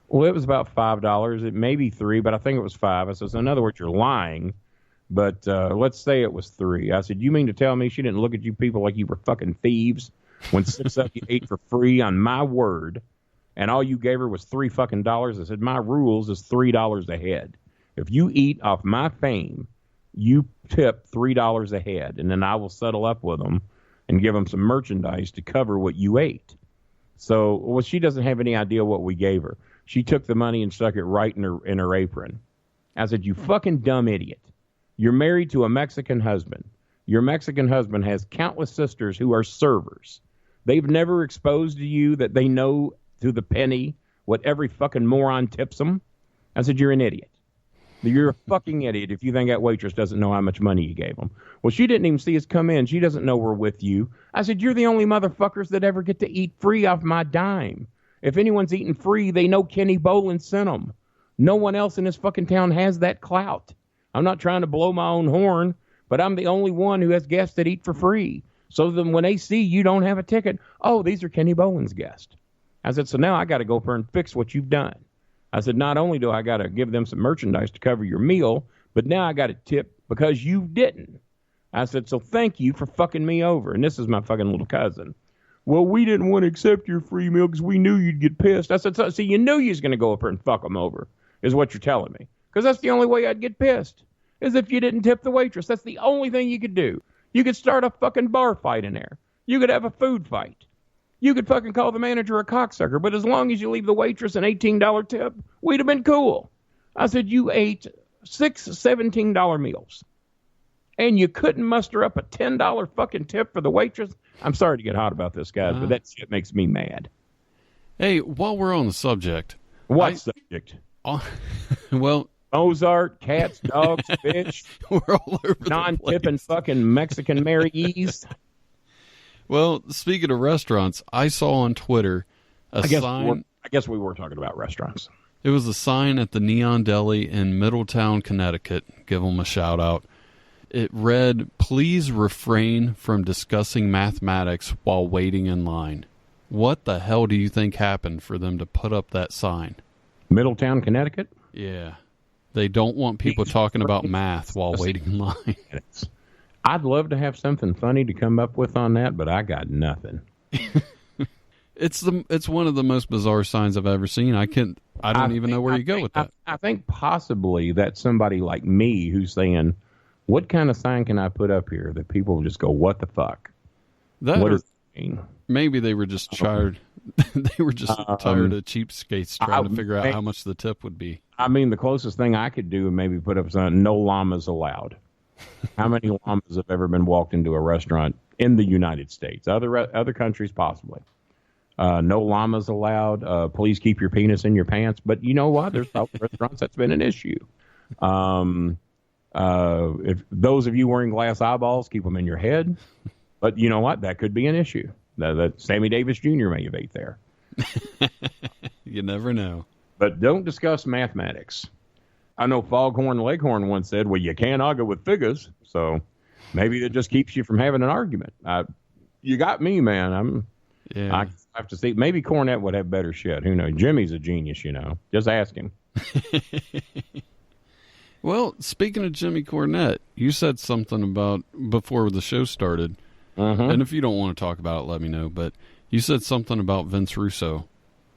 Well, it was about $5. It may be 3, but I think it was 5. I said, so in other words, you're lying, but let's say it was 3. I said, you mean to tell me she didn't look at you people like you were fucking thieves when 6 of you ate for free on my word, and all you gave her was $3 fucking dollars? I said, my rules is $3 a head. If you eat off my fame, you tip $3 a head, and then I will settle up with them and give them some merchandise to cover what you ate. So, well, she doesn't have any idea what we gave her. She took the money and stuck it right in her apron. I said, you fucking dumb idiot. You're married to a Mexican husband. Your Mexican husband has countless sisters who are servers. They've never exposed to you that they know to the penny what every fucking moron tips them. I said, you're an idiot. You're a fucking idiot if you think that waitress doesn't know how much money you gave them. Well, she didn't even see us come in. She doesn't know we're with you. I said, you're the only motherfuckers that ever get to eat free off my dime. If anyone's eating free, they know Kenny Bolin sent them. No one else in this fucking town has that clout. I'm not trying to blow my own horn, but I'm the only one who has guests that eat for free. So then when they see you don't have a ticket, oh, these are Kenny Bolin's guests. I said, so now I got to go up there and fix what you've done. I said, not only do I got to give them some merchandise to cover your meal, but now I got to tip because you didn't. I said, so thank you for fucking me over. And this is my fucking little cousin. Well, we didn't want to accept your free meal because we knew you'd get pissed. I said, so you knew you was going to go up there and fuck them over, is what you're telling me. Because that's the only way I'd get pissed, is if you didn't tip the waitress. That's the only thing you could do. You could start a fucking bar fight in there. You could have a food fight. You could fucking call the manager a cocksucker, but as long as you leave the waitress an $18 tip, we'd have been cool. I said, you ate 6 $17 meals, and you couldn't muster up a $10 fucking tip for the waitress? I'm sorry to get hot about this, guys, but that shit makes me mad. Hey, while we're on the subject, What subject? Well, Mozart, cats, dogs, fish. We're all over non-tipping fucking Mexican Mary E's. Well, speaking of restaurants, I saw on Twitter a sign. I guess we were talking about restaurants. It was a sign at the Neon Deli in Middletown, Connecticut. Give them a shout out. It read, "Please refrain from discussing mathematics while waiting in line." What the hell do you think happened for them to put up that sign? Middletown, Connecticut? Yeah. They don't want people talking about math while waiting in line. I'd love to have something funny to come up with on that, but I got nothing. It's one of the most bizarre signs I've ever seen. I don't even know where you go with that. I think possibly that's somebody like me who's saying, what kind of sign can I put up here that people will just go, what the fuck? What does it mean? Maybe they were just tired. They were just tired of cheapskates trying to figure out how much the tip would be. I mean, the closest thing I could do would maybe put up something, no llamas allowed. How many llamas have ever been walked into a restaurant in the United States? Other countries, possibly. No llamas allowed. Please keep your penis in your pants. But you know what? There's probably restaurants that's been an issue. If those of you wearing glass eyeballs, keep them in your head. But you know what? That could be an issue. That Sammy Davis Jr. may have ate there. You never know. But don't discuss mathematics. I know Foghorn Leghorn once said, well, you can't argue with figures. So maybe that just keeps you from having an argument. You got me, man. I have to see. Maybe Cornette would have better shit. Who knows? Jimmy's a genius, you know. Just ask him. Well, speaking of Jimmy Cornette, you said something about before the show started. And if you don't want to talk about it, let me know. But you said something about Vince Russo.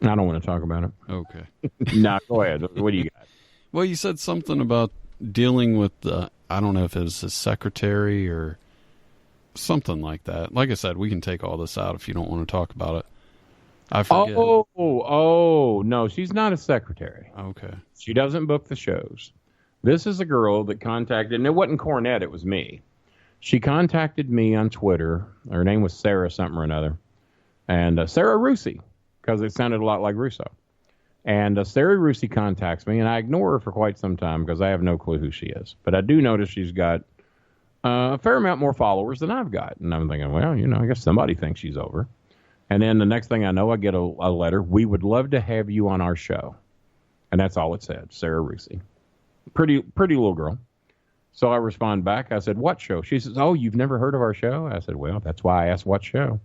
I don't want to talk about it. Okay. No, go ahead. What do you got? Well, you said something about dealing with I don't know if it was his secretary or something like that. Like I said, we can take all this out if you don't want to talk about it. I forget. Oh, no, she's not a secretary. Okay. She doesn't book the shows. This is a girl that contacted, and it wasn't Cornette, it was me. She contacted me on Twitter. Her name was Sarah something or another. And Sarah Rusi, because it sounded a lot like Russo. And Sarah Rusi contacts me, and I ignore her for quite some time because I have no clue who she is. But I do notice she's got a fair amount more followers than I've got. And I'm thinking, well, you know, I guess somebody thinks she's over. And then the next thing I know, I get a letter. We would love to have you on our show. And that's all it said, Sarah Rusi. Pretty little girl. So I respond back. I said, what show? She says, oh, you've never heard of our show? I said, well, that's why I asked what show.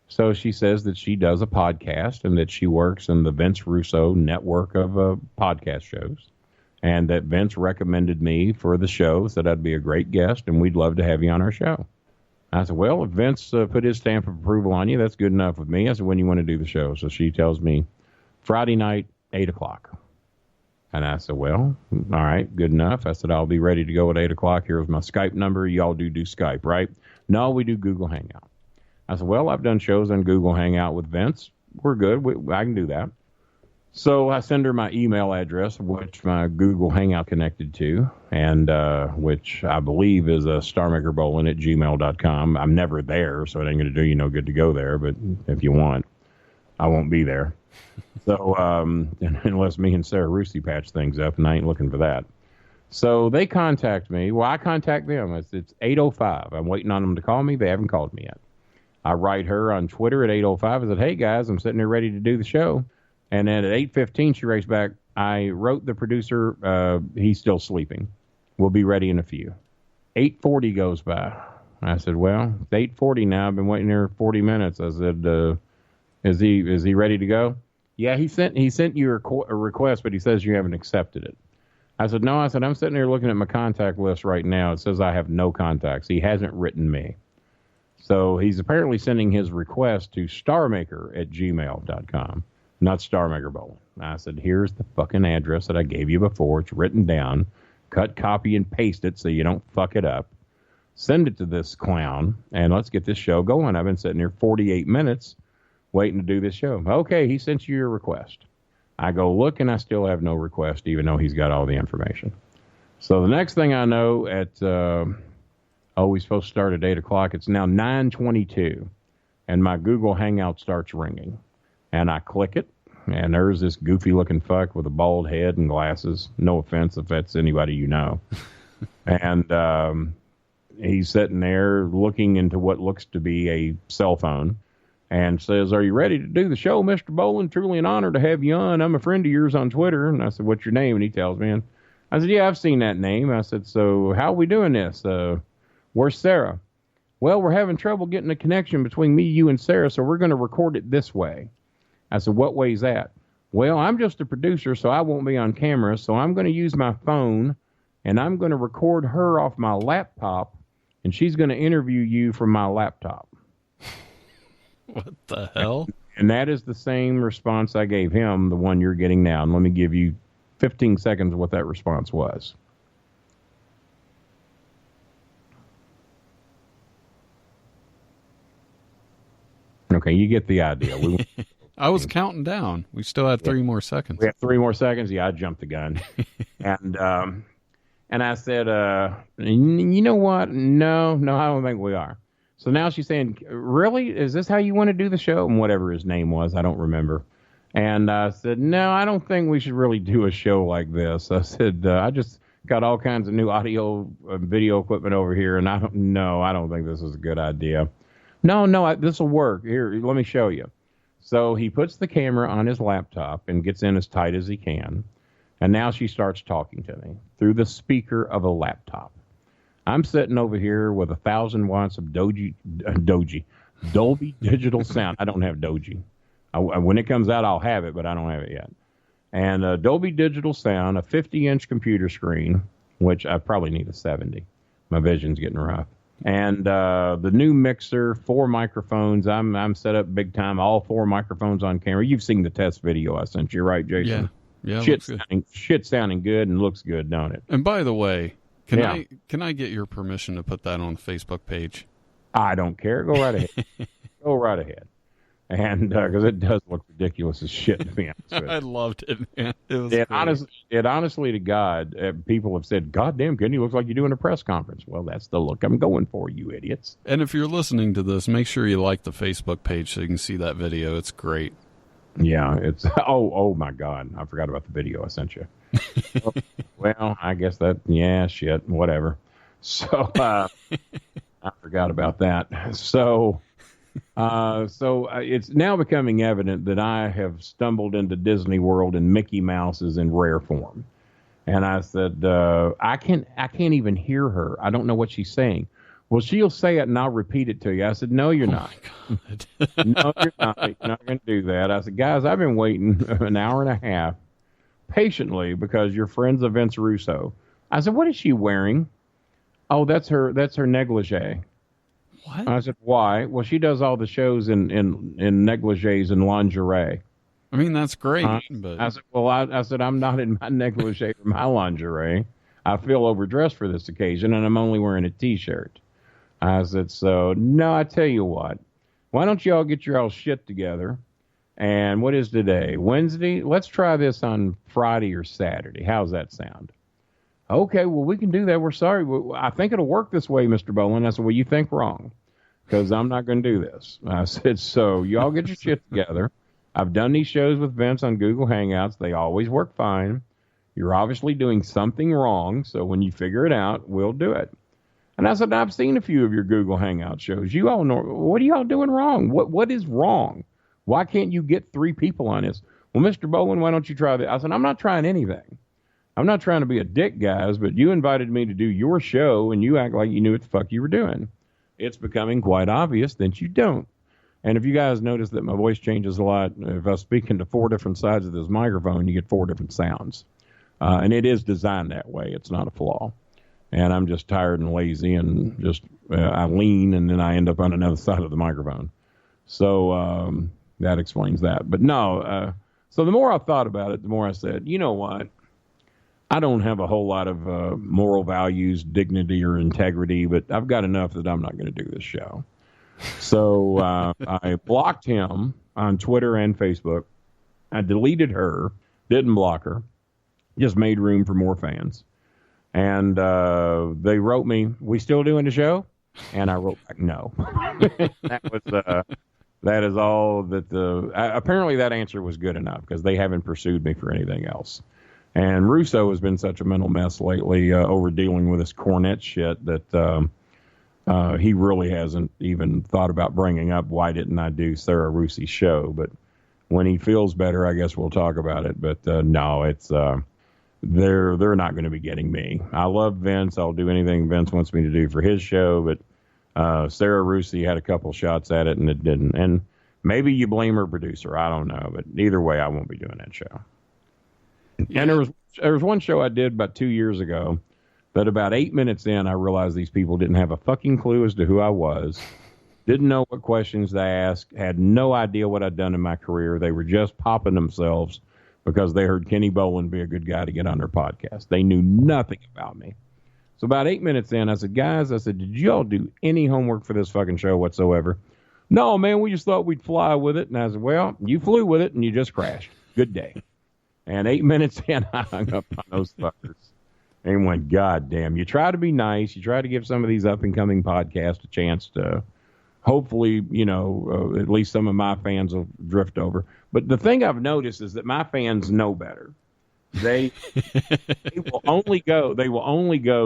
So she says that she does a podcast and that she works in the Vince Russo network of podcast shows. And that Vince recommended me for the show, said I'd be a great guest and we'd love to have you on our show. I said, well, if Vince put his stamp of approval on you, that's good enough with me. I said, when you want to do the show? So she tells me Friday night, 8 o'clock. And I said, well, all right, good enough. I said, I'll be ready to go at 8 o'clock. Here's my Skype number. Y'all do Skype, right? No, we do Google Hangout. I said, well, I've done shows on Google Hangout with Vince. We're good. I can do that. So I send her my email address, which my Google Hangout connected to, and which I believe is starmakerbowling@gmail.com. I'm never there, so it ain't going to do you no good to go there. But if you want, I won't be there. So unless me and Sarah Rusi patch things up, and I ain't looking for that. So they contact me. Well, I contact them. It's 8:05. I'm waiting on them to call me. They haven't called me yet. I write her on Twitter at 8:05. I said, hey, guys, I'm sitting here ready to do the show. And then at 8:15, she writes back, I wrote the producer. He's still sleeping. We'll be ready in a few. 8:40 goes by. I said, well, it's 8:40 now. I've been waiting here 40 minutes. I said, is he ready to go? Yeah, he sent you a request, but he says you haven't accepted it. I said, no. I said, I'm sitting here looking at my contact list right now. It says I have no contacts. He hasn't written me. So he's apparently sending his request to starmaker@gmail.com, not Starmaker Bowling. I said, here's the fucking address that I gave you before. It's written down. Cut, copy, and paste it so you don't fuck it up. Send it to this clown, and let's get this show going. I've been sitting here 48 minutes waiting to do this show. Okay, he sent you your request. I go look, and I still have no request, even though he's got all the information. So the next thing I know we're supposed to start at 8 o'clock. It's now 9:22, and my Google Hangout starts ringing. And I click it, and there's this goofy-looking fuck with a bald head and glasses. No offense if that's anybody you know. And he's sitting there looking into what looks to be a cell phone and says, "Are you ready to do the show, Mr. Boland? Truly an honor to have you on. I'm a friend of yours on Twitter." And I said, "What's your name?" And he tells me. And I said, "Yeah, I've seen that name." I said, "So how are we doing this? Where's Sarah?" "Well, we're having trouble getting a connection between me, you, and Sarah, so we're going to record it this way." I said, "What way is that?" "Well, I'm just a producer, so I won't be on camera, so I'm going to use my phone, and I'm going to record her off my laptop, and she's going to interview you from my laptop." What the hell? And that is the same response I gave him, the one you're getting now. And let me give you 15 seconds of what that response was. Okay, you get the idea. I was counting down. We still had 3 more seconds. We have 3 more seconds. Yeah, I jumped the gun. And I said, "You know what? No, I don't think we are." So now she's saying, "Really? Is this how you want to do the show?" And whatever his name was, I don't remember. And I said, "No, I don't think we should really do a show like this." I said, "I just got all kinds of new audio video equipment over here, and I don't think this is a good idea." No, this will work. Here, let me show you." So he puts the camera on his laptop and gets in as tight as he can. And now she starts talking to me through the speaker of a laptop. I'm sitting over here with 1,000 watts of Dolby Digital Sound. I don't have Doji. When it comes out, I'll have it, but I don't have it yet. And Dolby Digital Sound, a 50-inch computer screen, which I probably need a 70. My vision's getting rough. And the new mixer, 4 microphones. I'm set up big time. All 4 microphones on camera. You've seen the test video I sent you, right, Jason? Yeah. Shit sounding good and looks good, don't it? And by the way, can I get your permission to put that on the Facebook page? I don't care. Go right ahead. Go right ahead. And because it does look ridiculous as shit, to be honest with you. I loved it, man. It honestly to God, people have said, "God damn, Kenny, looks like you're doing a press conference." Well, that's the look I'm going for, you idiots. And if you're listening to this, make sure you like the Facebook page so you can see that video. It's great. Yeah, it's oh my God, I forgot about the video I sent you. Well, I guess shit, whatever. So I forgot about that. So it's now becoming evident that I have stumbled into Disney World and Mickey Mouse is in rare form. And I said, I can't even hear her. I don't know what she's saying. "Well, she'll say it and I'll repeat it to you." I said, "No, you're not." No, you're not. You're not going to do that. I said, "Guys, I've been waiting an hour and a half patiently because your friend's of Vince Russo." I said, "What is she wearing?" "Oh, that's her negligee." What? I said, "Why?" "Well, she does all the shows in negligees and lingerie." I mean, that's great. But I said, "Well, I said, I'm not in my negligee or my lingerie. I feel overdressed for this occasion, and I'm only wearing a T-shirt." I said, "So, no, I tell you what. Why don't you all get your all shit together? And what is today? Wednesday? Let's try this on Friday or Saturday. How's that sound?" "Okay, well, we can do that. We're sorry. I think it'll work this way, Mr. Boland." I said, "Well, you think wrong, because I'm not going to do this." I said, "So you all get your shit together. I've done these shows with Vince on Google Hangouts. They always work fine. You're obviously doing something wrong, so when you figure it out, we'll do it." And I said, "I've seen a few of your Google Hangout shows. You all know, what are y'all doing wrong? What is wrong? Why can't you get 3 people on this?" "Well, Mr. Boland, why don't you try that?" I said, "I'm not trying anything. I'm not trying to be a dick, guys, but you invited me to do your show, and you act like you knew what the fuck you were doing. It's becoming quite obvious that you don't. And if you guys notice that my voice changes a lot, if I speak into 4 different sides of this microphone, you get 4 different sounds. And it is designed that way. It's not a flaw. And I'm just tired and lazy, and just I lean, and then I end up on another side of the microphone. So that explains that. But no, so the more I thought about it, the more I said, you know what? I don't have a whole lot of moral values, dignity, or integrity, but I've got enough that I'm not going to do this show. So I blocked him on Twitter and Facebook. I deleted her, didn't block her, just made room for more fans. And they wrote me, "We still doing the show?" And I wrote back, "No." That is all that apparently that answer was good enough because they haven't pursued me for anything else. And Russo has been such a mental mess lately over dealing with this Cornette shit that he really hasn't even thought about bringing up why didn't I do Sarah Russi's show. But when he feels better, I guess we'll talk about it. But no, it's they're not going to be getting me. I love Vince. I'll do anything Vince wants me to do for his show. But Sarah Russi had a couple shots at it and it didn't. And maybe you blame her producer. I don't know. But either way, I won't be doing that show. Yeah. And there was one show I did about 2 years ago that about 8 minutes in, I realized these people didn't have a fucking clue as to who I was, didn't know what questions to ask, had no idea what I'd done in my career. They were just popping themselves because they heard Kenny Boland be a good guy to get on their podcast. They knew nothing about me. So about 8 minutes in, I said, guys, did y'all do any homework for this fucking show whatsoever? No, man, we just thought we'd fly with it. And I said, well, you flew with it and you just crashed. Good day. And 8 minutes in, I hung up on those fuckers. And went, God damn, you try to be nice. You try to give some of these up-and-coming podcasts a chance to hopefully, at least some of my fans will drift over. But the thing I've noticed is that my fans know better. They will only go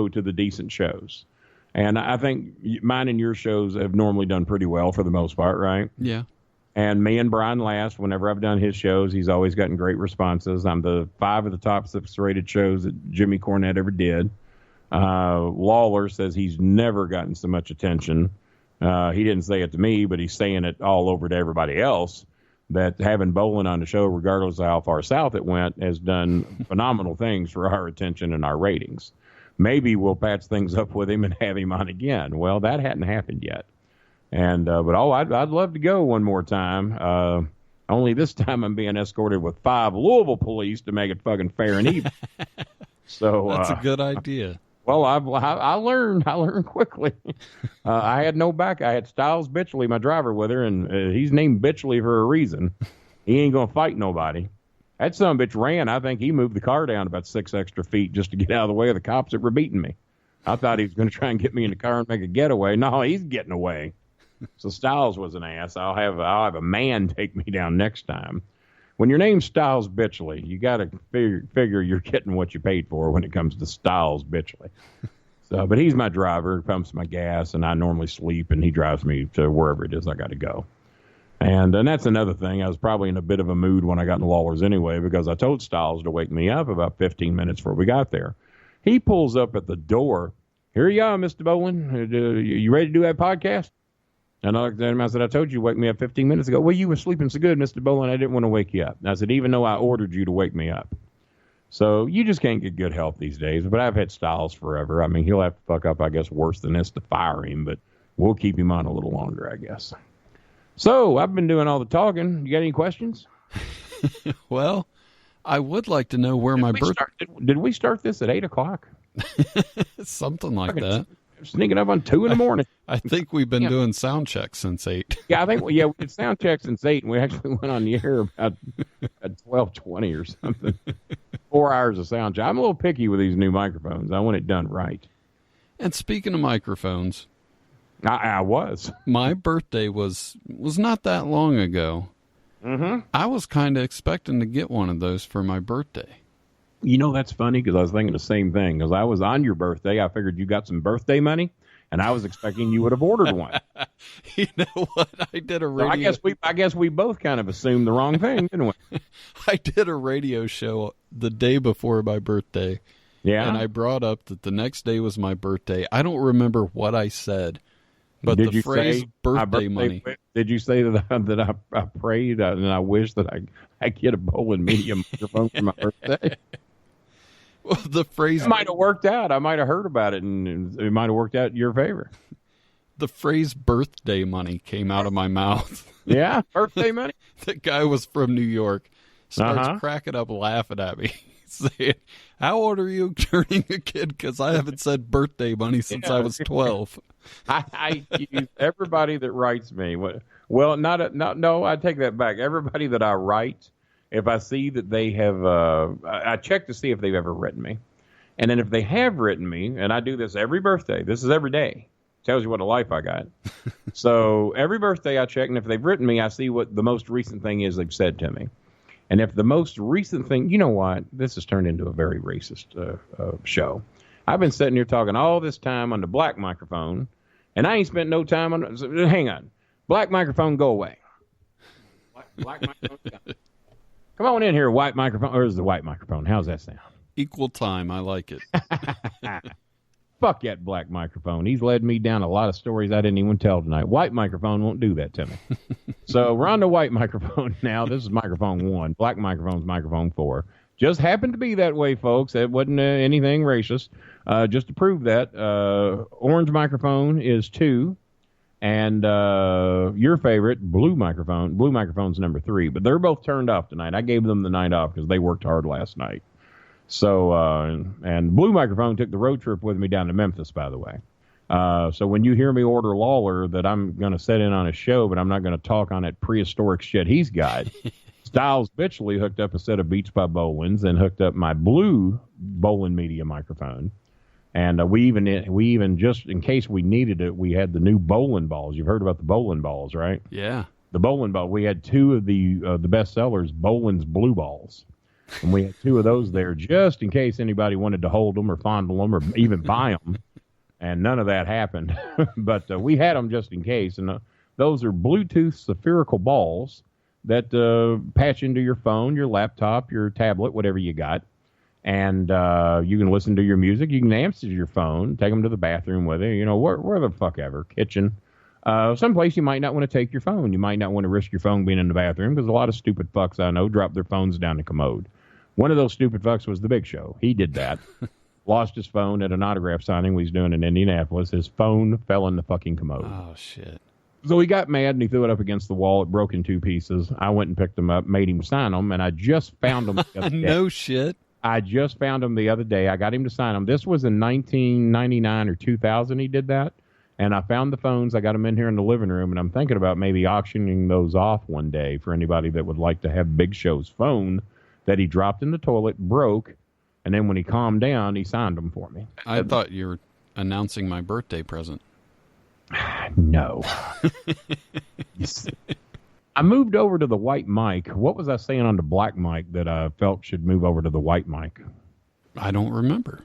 to the decent shows. And I think mine and your shows have normally done pretty well for the most part, right? Yeah. And me and Brian Last, whenever I've done his shows, he's always gotten great responses. I'm the 5 of the top 6 rated shows that Jimmy Cornette ever did. Lawler says he's never gotten so much attention. He didn't say it to me, but he's saying it all over to everybody else, that having Boland on the show, regardless of how far south it went, has done phenomenal things for our attention and our ratings. Maybe we'll patch things up with him and have him on again. Well, that hadn't happened yet. And I'd love to go one more time. Only this time I'm being escorted with 5 Louisville police to make it fucking fair and even. So that's a good idea. Well, I learned quickly. I had no back. I had Styles Bitchley, my driver, with her, and he's named Bitchley for a reason. He ain't gonna fight nobody. That son of a bitch ran. I think he moved the car down about 6 extra feet just to get out of the way of the cops that were beating me. I thought he was going to try and get me in the car and make a getaway. No, he's getting away. So Styles was an ass. I'll have a man take me down next time. When your name's Styles Bitchley, you got to figure you're getting what you paid for when it comes to Styles Bitchley. So, but he's my driver, pumps my gas, and I normally sleep, and he drives me to wherever it is I got to go. And that's another thing. I was probably in a bit of a mood when I got in Lawler's anyway, because I told Styles to wake me up about 15 minutes before we got there. He pulls up at the door. Here you are, Mr. Boland. You ready to do that podcast? And I looked at him, I said, I told you to wake me up 15 minutes ago. Well, you were sleeping so good, Mr. Boland, I didn't want to wake you up. And I said, even though I ordered you to wake me up. So you just can't get good health these days. But I've had Styles forever. I mean, he'll have to fuck up, I guess, worse than this to fire him. But we'll keep him on a little longer, I guess. So I've been doing all the talking. You got any questions? Well, I would like to know where my birthday... Did we start this at 8 o'clock? Something like that. Sneaking up on 2 in the morning. I think we've been doing sound checks since 8. Yeah, I think we did sound checks since 8, and we actually went on the air about at 12:20 or something. 4 hours of sound check. I'm a little picky with these new microphones. I want it done right. And speaking of microphones, I was. My birthday was not that long ago. Mm-hmm. I was kind of expecting to get one of those for my birthday. You know, that's funny because I was thinking the same thing. Because I was on your birthday. I figured you got some birthday money, and I was expecting you would have ordered one. You know what? I did a radio... So I guess we both kind of assumed the wrong thing, didn't we? I did a radio show the day before my birthday. Yeah. And I brought up that the next day was my birthday. I don't remember what I said, but the phrase birthday money. Did you say that I prayed and I wish that I get a Boland Media microphone for my birthday? Well, the phrase... It might have worked out. I might have heard about it, and it might have worked out in your favor. The phrase birthday money came out of my mouth. Yeah? Birthday money? The guy was from New York. Starts cracking up laughing at me. Saying, how old are you turning a kid? Because I haven't said birthday money since I was 12. I use everybody that writes me. Well, no, I take that back. Everybody that I write... If I see that they have, I check to see if they've ever written me. And then if they have written me, and I do this every birthday, this is every day, Tells you what a life I got. So every birthday I check, and if they've written me, I see what the most recent thing is they've said to me. And if the most recent thing, you know what? This has turned into a very racist show. I've been sitting here talking all this time on the black microphone, and I ain't spent no time on. Hang on, black microphone, go away. Black microphone, go. Come on in here, white microphone. Or is the white microphone? How's that sound? Equal time. I like it. Fuck that black microphone. He's led me down a lot of stories I didn't even tell tonight. White microphone won't do that to me. So we're on the white microphone now. This is microphone 1. Black microphone's microphone 4. Just happened to be that way, folks. It wasn't anything racist. Just to prove that, orange microphone is 2. And your favorite, blue microphone's number 3. But they're both turned off tonight. I gave them the night off because they worked hard last night. So, and Blue Microphone took the road trip with me down to Memphis, by the way. So when you hear me order Lawler that I'm going to set in on a show, but I'm not going to talk on that prehistoric shit he's got, Styles Bitchley hooked up a set of Beats by Boland's and hooked up my blue Boland Media microphone. And we even, just in case we needed it, we had the new Boland balls. You've heard about the Boland balls, right? Yeah. The Boland ball. We had 2 of the best sellers, Boland's blue balls. And we had 2 of those there just in case anybody wanted to hold them or fondle them or even buy them. And none of that happened. But we had them just in case. And those are Bluetooth spherical balls that patch into your phone, your laptop, your tablet, whatever you got. And you can listen to your music. You can answer your phone, take them to the bathroom with you, where the fuck ever, kitchen. Someplace you might not want to take your phone. You might not want to risk your phone being in the bathroom because a lot of stupid fucks I know drop their phones down the commode. One of those stupid fucks was the Big Show. He did that. Lost his phone at an autograph signing we was doing in Indianapolis. His phone fell in the fucking commode. Oh, shit. So he got mad and he threw it up against the wall. It broke in 2 pieces. I went and picked them up, made him sign them, and I just found them the other day. No shit. I just found them the other day. I got him to sign them. This was in 1999 or 2000 he did that. And I found the phones. I got them in here in the living room, and I'm thinking about maybe auctioning those off one day for anybody that would like to have Big Show's phone that he dropped in the toilet, broke, and then when he calmed down, he signed them for me. I thought you were announcing my birthday present. No. I moved over to the white mic. What was I saying on the black mic that I felt should move over to the white mic? I don't remember.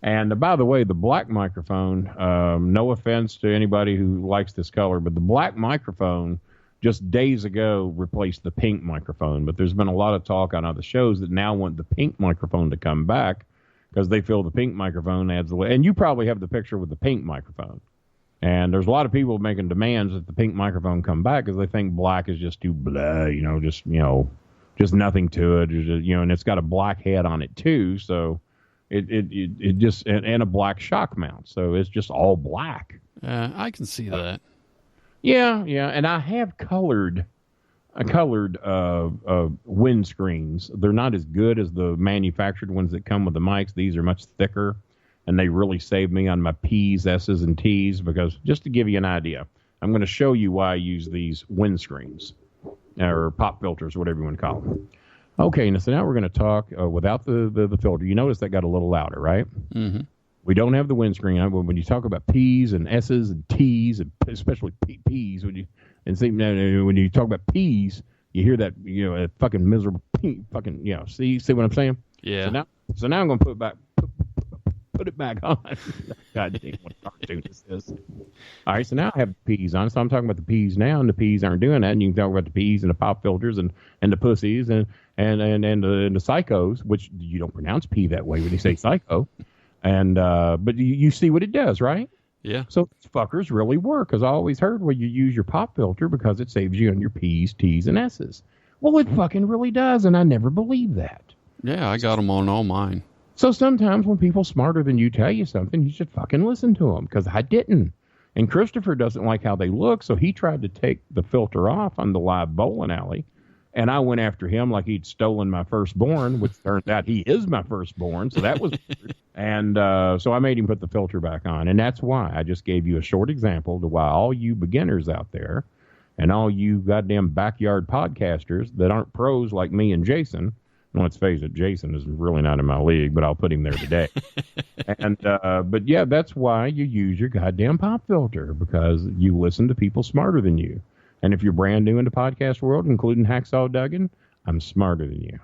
And by the way, the black microphone, no offense to anybody who likes this color, but the black microphone just days ago replaced the pink microphone. But there's been a lot of talk on other shows that now want the pink microphone to come back because they feel the pink microphone adds the way. And you probably have the picture with the pink microphone. And there's a lot of people making demands that the pink microphone come back because they think black is just too blah, just nothing to it, and it's got a black head on it too. So it just, and a black shock mount. So it's just all black. I can see that. Yeah. And I have colored windscreens. They're not as good as the manufactured ones that come with the mics. These are much thicker. And they really saved me on my P's, S's, and T's because, just to give you an idea, I'm going to show you why I use these windscreens or pop filters, whatever you want to call them. Okay, so now we're going to talk without the filter. You notice that got a little louder, right? Mm-hmm. We don't have the windscreen on. When you talk about P's and S's and T's, and especially P's, when you talk about P's, you hear that a fucking miserable P, fucking see what I'm saying? Yeah. So now I'm going to put it back on. God damn, what cartoon is this? All right, so now I have the P's on. So I'm talking about the P's now, and the P's aren't doing that. And you can talk about the P's and the pop filters and the pussies and the psychos, which you don't pronounce P that way when you say psycho. And but you see what it does, right? Yeah. So these fuckers really work, because I always heard you use your pop filter because it saves you on your P's, T's, and S's. Well, it fucking really does, and I never believed that. Yeah, I got them on all mine. So sometimes when people smarter than you tell you something, you should fucking listen to them, because I didn't. And Christopher doesn't like how they look, so he tried to take the filter off on the live bowling alley. And I went after him like he'd stolen my firstborn, which turns out he is my firstborn. So that was weird. And so I made him put the filter back on. And that's why I just gave you a short example to why all you beginners out there and all you goddamn backyard podcasters that aren't pros like me and Jason Let's face it, Jason is really not in my league, but I'll put him there today. But yeah, that's why you use your goddamn pop filter, because you listen to people smarter than you. And if you're brand new in the podcast world, including Hacksaw Duggan, I'm smarter than you.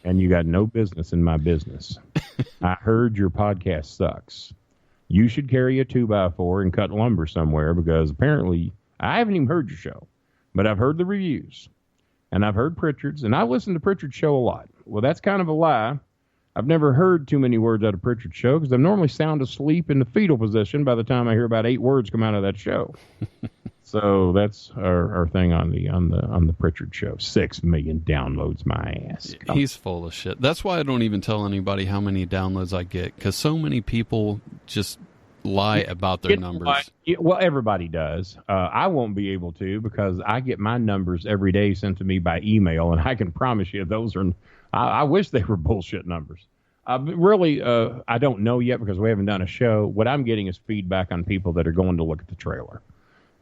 And you got no business in my business. I heard your podcast sucks. You should carry a 2x4 and cut lumber somewhere, because apparently I haven't even heard your show, but I've heard the reviews. And I've heard Pritchard's, and I listen to Pritchard's show a lot. Well, that's kind of a lie. I've never heard too many words out of Pritchard's show, because I'm normally sound asleep in the fetal position by the time I hear about 8 words come out of that show. So that's our thing on the Pritchard show. 6 million downloads, my ass. He's full of shit. That's why I don't even tell anybody how many downloads I get, because so many people just lie about their numbers. Well, everybody does. I won't be able to, because I get my numbers every day sent to me by email, and I can promise you those are. I wish they were bullshit numbers. Really, I don't know yet, because we haven't done a show. What I'm getting is feedback on people that are going to look at the trailer.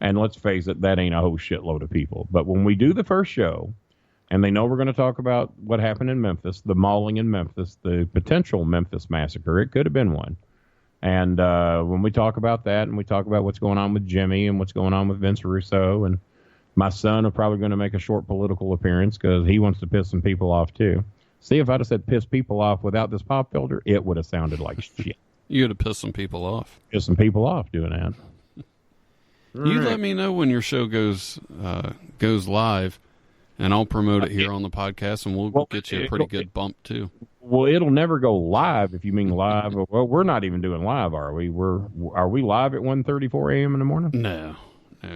And let's face it, that ain't a whole shitload of people. But when we do the first show, and they know we're going to talk about what happened in Memphis, the mauling in Memphis, the potential Memphis massacre, it could have been one. And when we talk about that, and we talk about what's going on with Jimmy and what's going on with Vince Russo, and my son are probably going to make a short political appearance because he wants to piss some people off too. See, if I'd have said piss people off without this pop filter, it would have sounded like shit. You would have pissed some people off. Piss some people off doing that. You let me know when your show goes live, and I'll promote it here on the podcast, and we'll get you a pretty good bump too. Well, it'll never go live if you mean live. Well, we're not even doing live, are we? Are we live at 1:34 a.m. in the morning? No.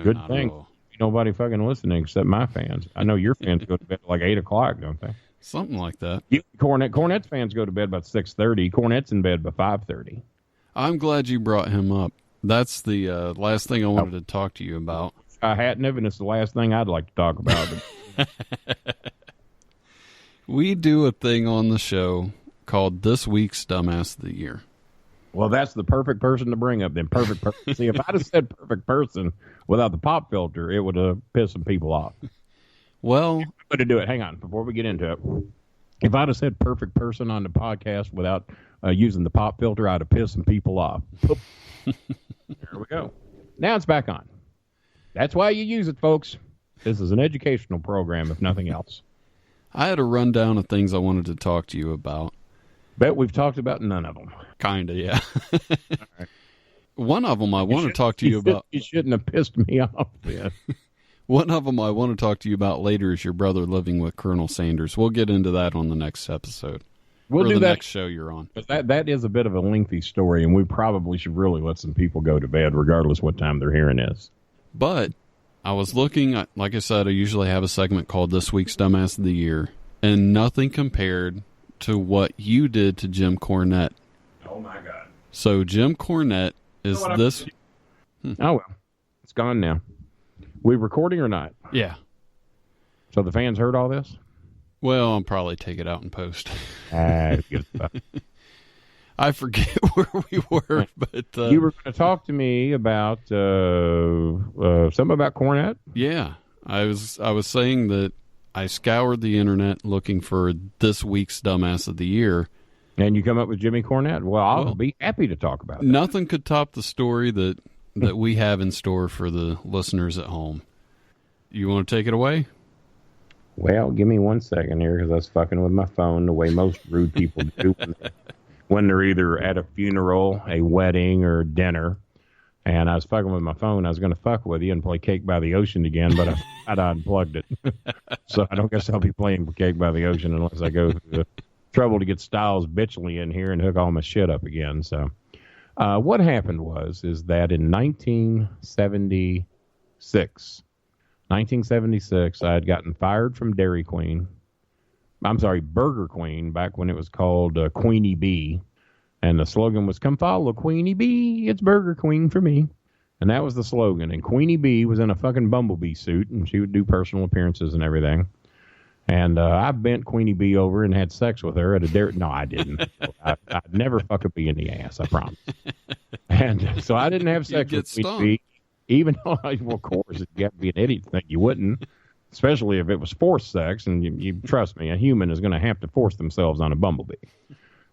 Good thing. Nobody fucking listening except my fans. I know your fans go to bed at like 8 o'clock, don't they? Something like that. Cornette's fans go to bed about 6:30. Cornette's in bed by 5:30. I'm glad you brought him up. That's the last thing I wanted to talk to you about. I hadn't, and it's the last thing I'd like to talk about. We do a thing on the show called This Week's Dumbass of the Year. Well, that's the perfect person to bring up, then. Perfect person. See, if I'd have said perfect person without the pop filter, it would have pissed some people off. Well, I'm going to do it. Hang on, before we get into it. If I'd have said perfect person on the podcast without using the pop filter, I'd have pissed some people off. There we go. Now it's back on. That's why you use it, folks. This is an educational program, if nothing else. I had a rundown of things I wanted to talk to you about. Bet we've talked about none of them. Kinda, yeah. Right. One of them I want to talk to you about. You shouldn't have pissed me off, man. One of them I want to talk to you about later is your brother living with Colonel Sanders. We'll get into that on the next episode. We'll do the that next show you're on. But that is a bit of a lengthy story, and we probably should really let some people go to bed, regardless what time they're hearing this. But I was looking, like I said, I usually have a segment called This Week's Dumbass of the Year, and nothing compared to what you did to Jim Cornette. Oh, my God. So Jim Cornette is this... Oh, well. It's gone now. We recording or not? Yeah. So the fans heard all this? Well, I'll probably take it out in post. Good stuff. I forget where we were, but... you were going to talk to me about something about Cornette? Yeah. I was saying that I scoured the internet looking for This Week's Dumbass of the Year. And you come up with Jimmy Cornette? Well, I'll be happy to talk about that. Nothing could top the story that we have in store for the listeners at home. You want to take it away? Well, give me 1 second here, because I was fucking with my phone the way most rude people do when they're either at a funeral, a wedding, or dinner. And I was fucking with my phone. I was going to fuck with you and play Cake by the Ocean again, but I'd unplugged it. So I don't guess I'll be playing Cake by the Ocean unless I go through the trouble to get Styles Bitchley in here and hook all my shit up again. So what happened is that in 1976, I had gotten fired from Burger Queen, back when it was called Queenie Bee. And the slogan was, "Come follow Queenie Bee, it's Burger Queen for me." And that was the slogan. And Queenie Bee was in a fucking bumblebee suit, and she would do personal appearances and everything. And I bent Queenie Bee over and had sex with her at a dairy. No, I didn't. I'd never fuck a bee in the ass, I promise. And so I didn't have sex with Queenie Bee. Even though, well, of course, if you have to be an idiot to think you wouldn't. especially if it was forced sex. And you trust me, a human is going to have to force themselves on a bumblebee.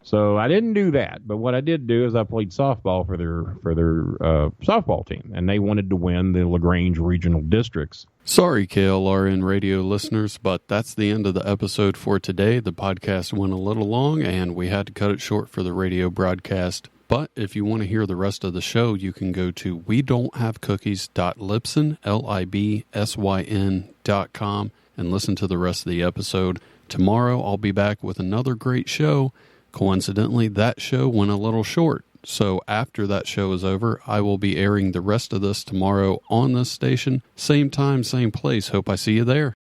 So I didn't do that, but what I did do is I played softball for their softball team, and they wanted to win the LaGrange regional districts. Sorry, KLRN radio listeners, but that's the end of the episode for today. The podcast went a little long, and we had to cut it short for the radio broadcast. But if you want to hear the rest of the show, you can go to wedon'thavecookies.libsyn.com and listen to the rest of the episode. Tomorrow, I'll be back with another great show. Coincidentally, that show went a little short, so after that show is over, I will be airing the rest of this tomorrow on this station. Same time, same place. Hope I see you there.